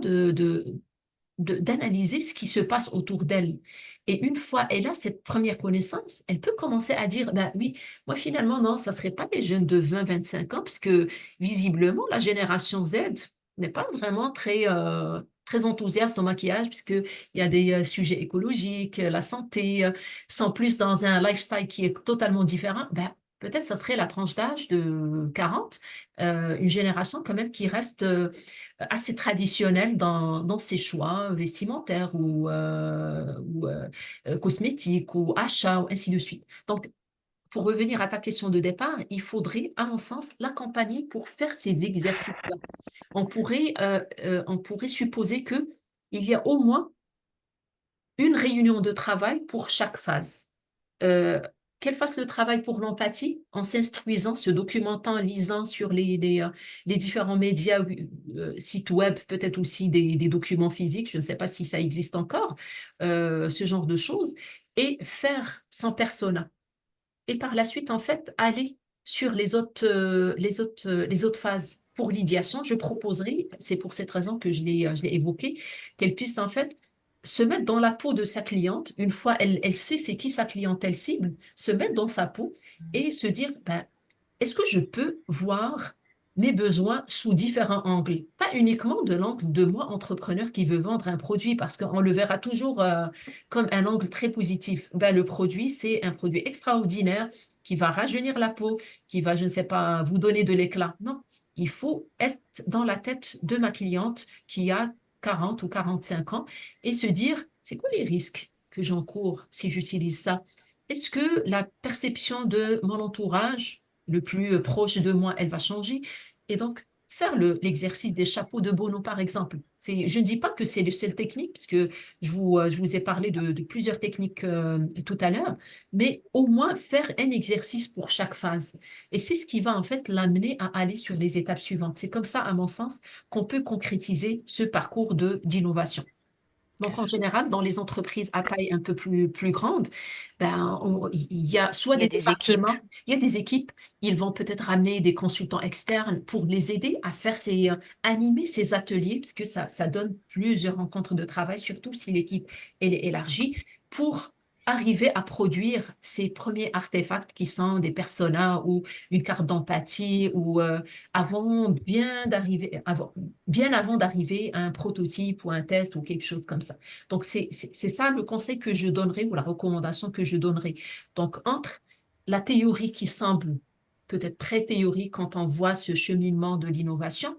d'analyser ce qui se passe autour d'elle. Et une fois elle a cette première connaissance, elle peut commencer à dire, bah oui, moi finalement, non, ça serait pas les jeunes de 20, 25 ans, parce que visiblement, la génération Z n'est pas vraiment très enthousiaste au maquillage, puisqu'il y a des sujets écologiques, la santé, sans plus dans un lifestyle qui est totalement différent. Ben, peut-être ça serait la tranche d'âge de 40, une génération quand même qui reste assez traditionnelle dans ses choix vestimentaires ou cosmétiques ou achats, ou ainsi de suite. Donc, pour revenir à ta question de départ, il faudrait, à mon sens, l'accompagner pour faire ces exercices-là. On pourrait supposer que il y a au moins une réunion de travail pour chaque phase. Euh, Qu'elle fasse le travail pour l'empathie en s'instruisant, se documentant, lisant sur les différents médias, sites web, peut-être aussi des documents physiques, je ne sais pas si ça existe encore, ce genre de choses, et faire son persona. Et par la suite, en fait, aller sur les autres phases. Pour l'idéation, je proposerai, c'est pour cette raison que je l'ai évoqué, qu'elle puisse en fait se mettre dans la peau de sa cliente, une fois elle sait c'est qui sa clientèle cible, se mettre dans sa peau et se dire, ben, est-ce que je peux voir mes besoins sous différents angles? Pas uniquement de l'angle de moi, entrepreneur qui veut vendre un produit, parce qu'on le verra toujours comme un angle très positif. Ben, le produit, c'est un produit extraordinaire qui va rajeunir la peau, qui va, je ne sais pas, vous donner de l'éclat. Non, il faut être dans la tête de ma cliente qui a 40 ou 45 ans et se dire, c'est quoi les risques que j'encours si j'utilise ça? Est-ce que la perception de mon entourage le plus proche de moi, elle va changer? Et donc, faire l'exercice des chapeaux de Bono, par exemple. Je ne dis pas que c'est le seul technique, puisque je vous ai parlé de plusieurs techniques tout à l'heure, mais au moins faire un exercice pour chaque phase. Et c'est ce qui va en fait l'amener à aller sur les étapes suivantes. C'est comme ça, à mon sens, qu'on peut concrétiser ce parcours d'innovation. Donc, en général, dans les entreprises à taille un peu plus grande, ben, il y a soit Il y a des des équipes. départements, il y a des équipes, ils vont peut-être amener des consultants externes pour les aider à faire animer ces ateliers, parce que ça donne plusieurs rencontres de travail, surtout si l'équipe elle est élargie, pour arriver à produire ces premiers artefacts qui sont des personas ou une carte d'empathie ou bien avant d'arriver à un prototype ou un test ou quelque chose comme ça. Donc, c'est ça le conseil que je donnerais ou la recommandation que je donnerais. Donc, entre la théorie qui semble peut-être très théorique quand on voit ce cheminement de l'innovation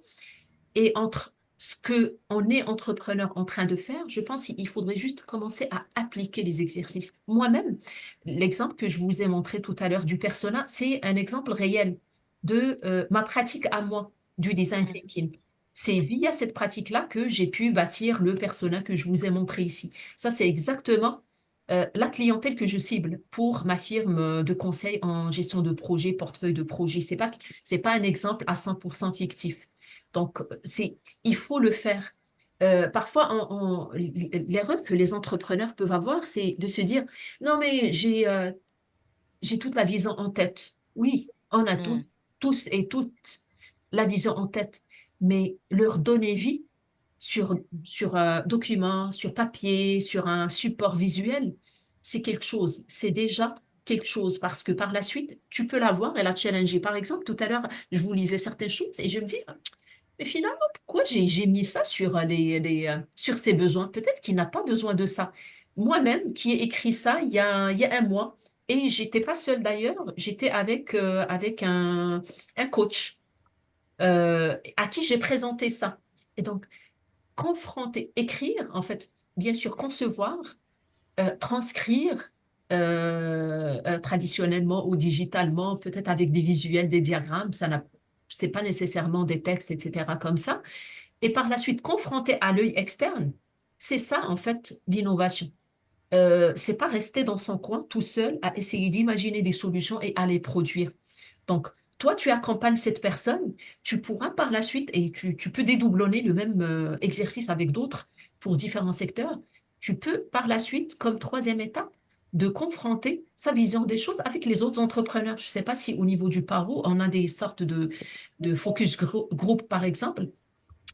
et entre ce que on est entrepreneur en train de faire, je pense qu'il faudrait juste commencer à appliquer les exercices. Moi-même, l'exemple que je vous ai montré tout à l'heure du persona, c'est un exemple réel de ma pratique à moi du design Mm. thinking. C'est via cette pratique-là que j'ai pu bâtir le persona que je vous ai montré ici. Ça, c'est exactement la clientèle que je cible pour ma firme de conseil en gestion de projet, portefeuille de projet. C'est pas un exemple à 100% fictif. Donc, il faut le faire. Parfois, l'erreur que les entrepreneurs peuvent avoir, c'est de se dire, non, mais j'ai toute la vision en tête. Oui, on a Mm. tous et toutes la vision en tête, mais leur donner vie sur document, sur papier, sur un support visuel, c'est quelque chose. C'est déjà quelque chose parce que par la suite, tu peux la voir et la challenger. Par exemple, tout à l'heure, je vous lisais certaines choses et je me dis, mais finalement, pourquoi j'ai mis ça sur, sur ses besoins? Peut-être qu'il n'a pas besoin de ça. Moi-même, qui ai écrit ça il y a un mois, et j'étais pas seule d'ailleurs, j'étais avec un coach à qui j'ai présenté ça. Et donc, confronter, écrire, en fait, bien sûr, concevoir, transcrire, traditionnellement ou digitalement, peut-être avec des visuels, des diagrammes, c'est pas nécessairement des textes, etc., comme ça. Et par la suite, confronter à l'œil externe, c'est ça, en fait, l'innovation. C'est pas rester dans son coin tout seul à essayer d'imaginer des solutions et à les produire. Donc, toi, tu accompagnes cette personne, tu pourras par la suite, et tu peux dédoublonner le même exercice avec d'autres pour différents secteurs, tu peux par la suite, comme troisième étape, de confronter sa vision des choses avec les autres entrepreneurs. Je ne sais pas si au niveau du paro, on a des sortes de group, par exemple.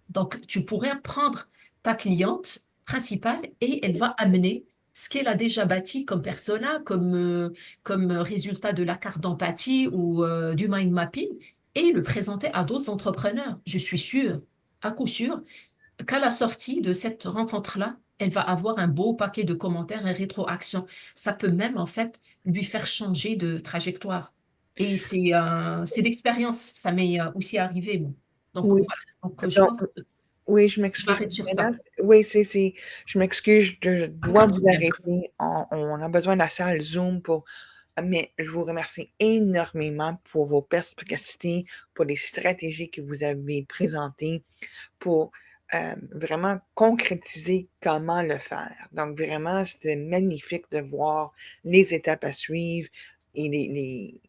Donc, tu pourrais prendre ta cliente principale et elle va amener ce qu'elle a déjà bâti comme persona, comme résultat de la carte d'empathie ou du mind mapping et le présenter à d'autres entrepreneurs. Je suis sûre, à coup sûr, qu'à la sortie de cette rencontre-là, elle va avoir un beau paquet de commentaires et rétroactions. Ça peut même, en fait, lui faire changer de trajectoire. Et c'est d'expérience. Ça m'est aussi arrivé. Bon. Donc, Oui, voilà. Donc, je donc pense que oui, je je m'excuse. m'arrête sur Mais là, ça. oui, je m'excuse, je dois Aucun vous problème. arrêter. On a besoin de la salle Zoom pour. Mais je vous remercie énormément pour vos perspicacités, pour les stratégies que vous avez présentées, pour vraiment concrétiser comment le faire. Donc, vraiment, c'était magnifique de voir les étapes à suivre et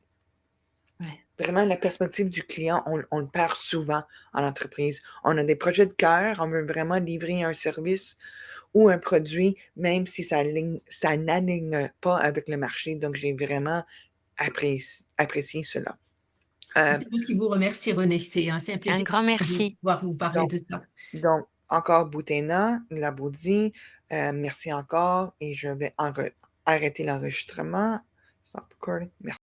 Ouais. vraiment la perspective du client, on le perd souvent en entreprise. On a des projets de cœur, on veut vraiment livrer un service ou un produit, même si ça n'aligne pas avec le marché. Donc, j'ai vraiment apprécié cela. Euh, C'est vous qui vous remercie, René. C'est un Un plaisir grand de merci. pouvoir vous parler donc, de ça. encore Boutena, Laboudi, merci encore et je vais arrêter l'enregistrement. Stop recording. Merci.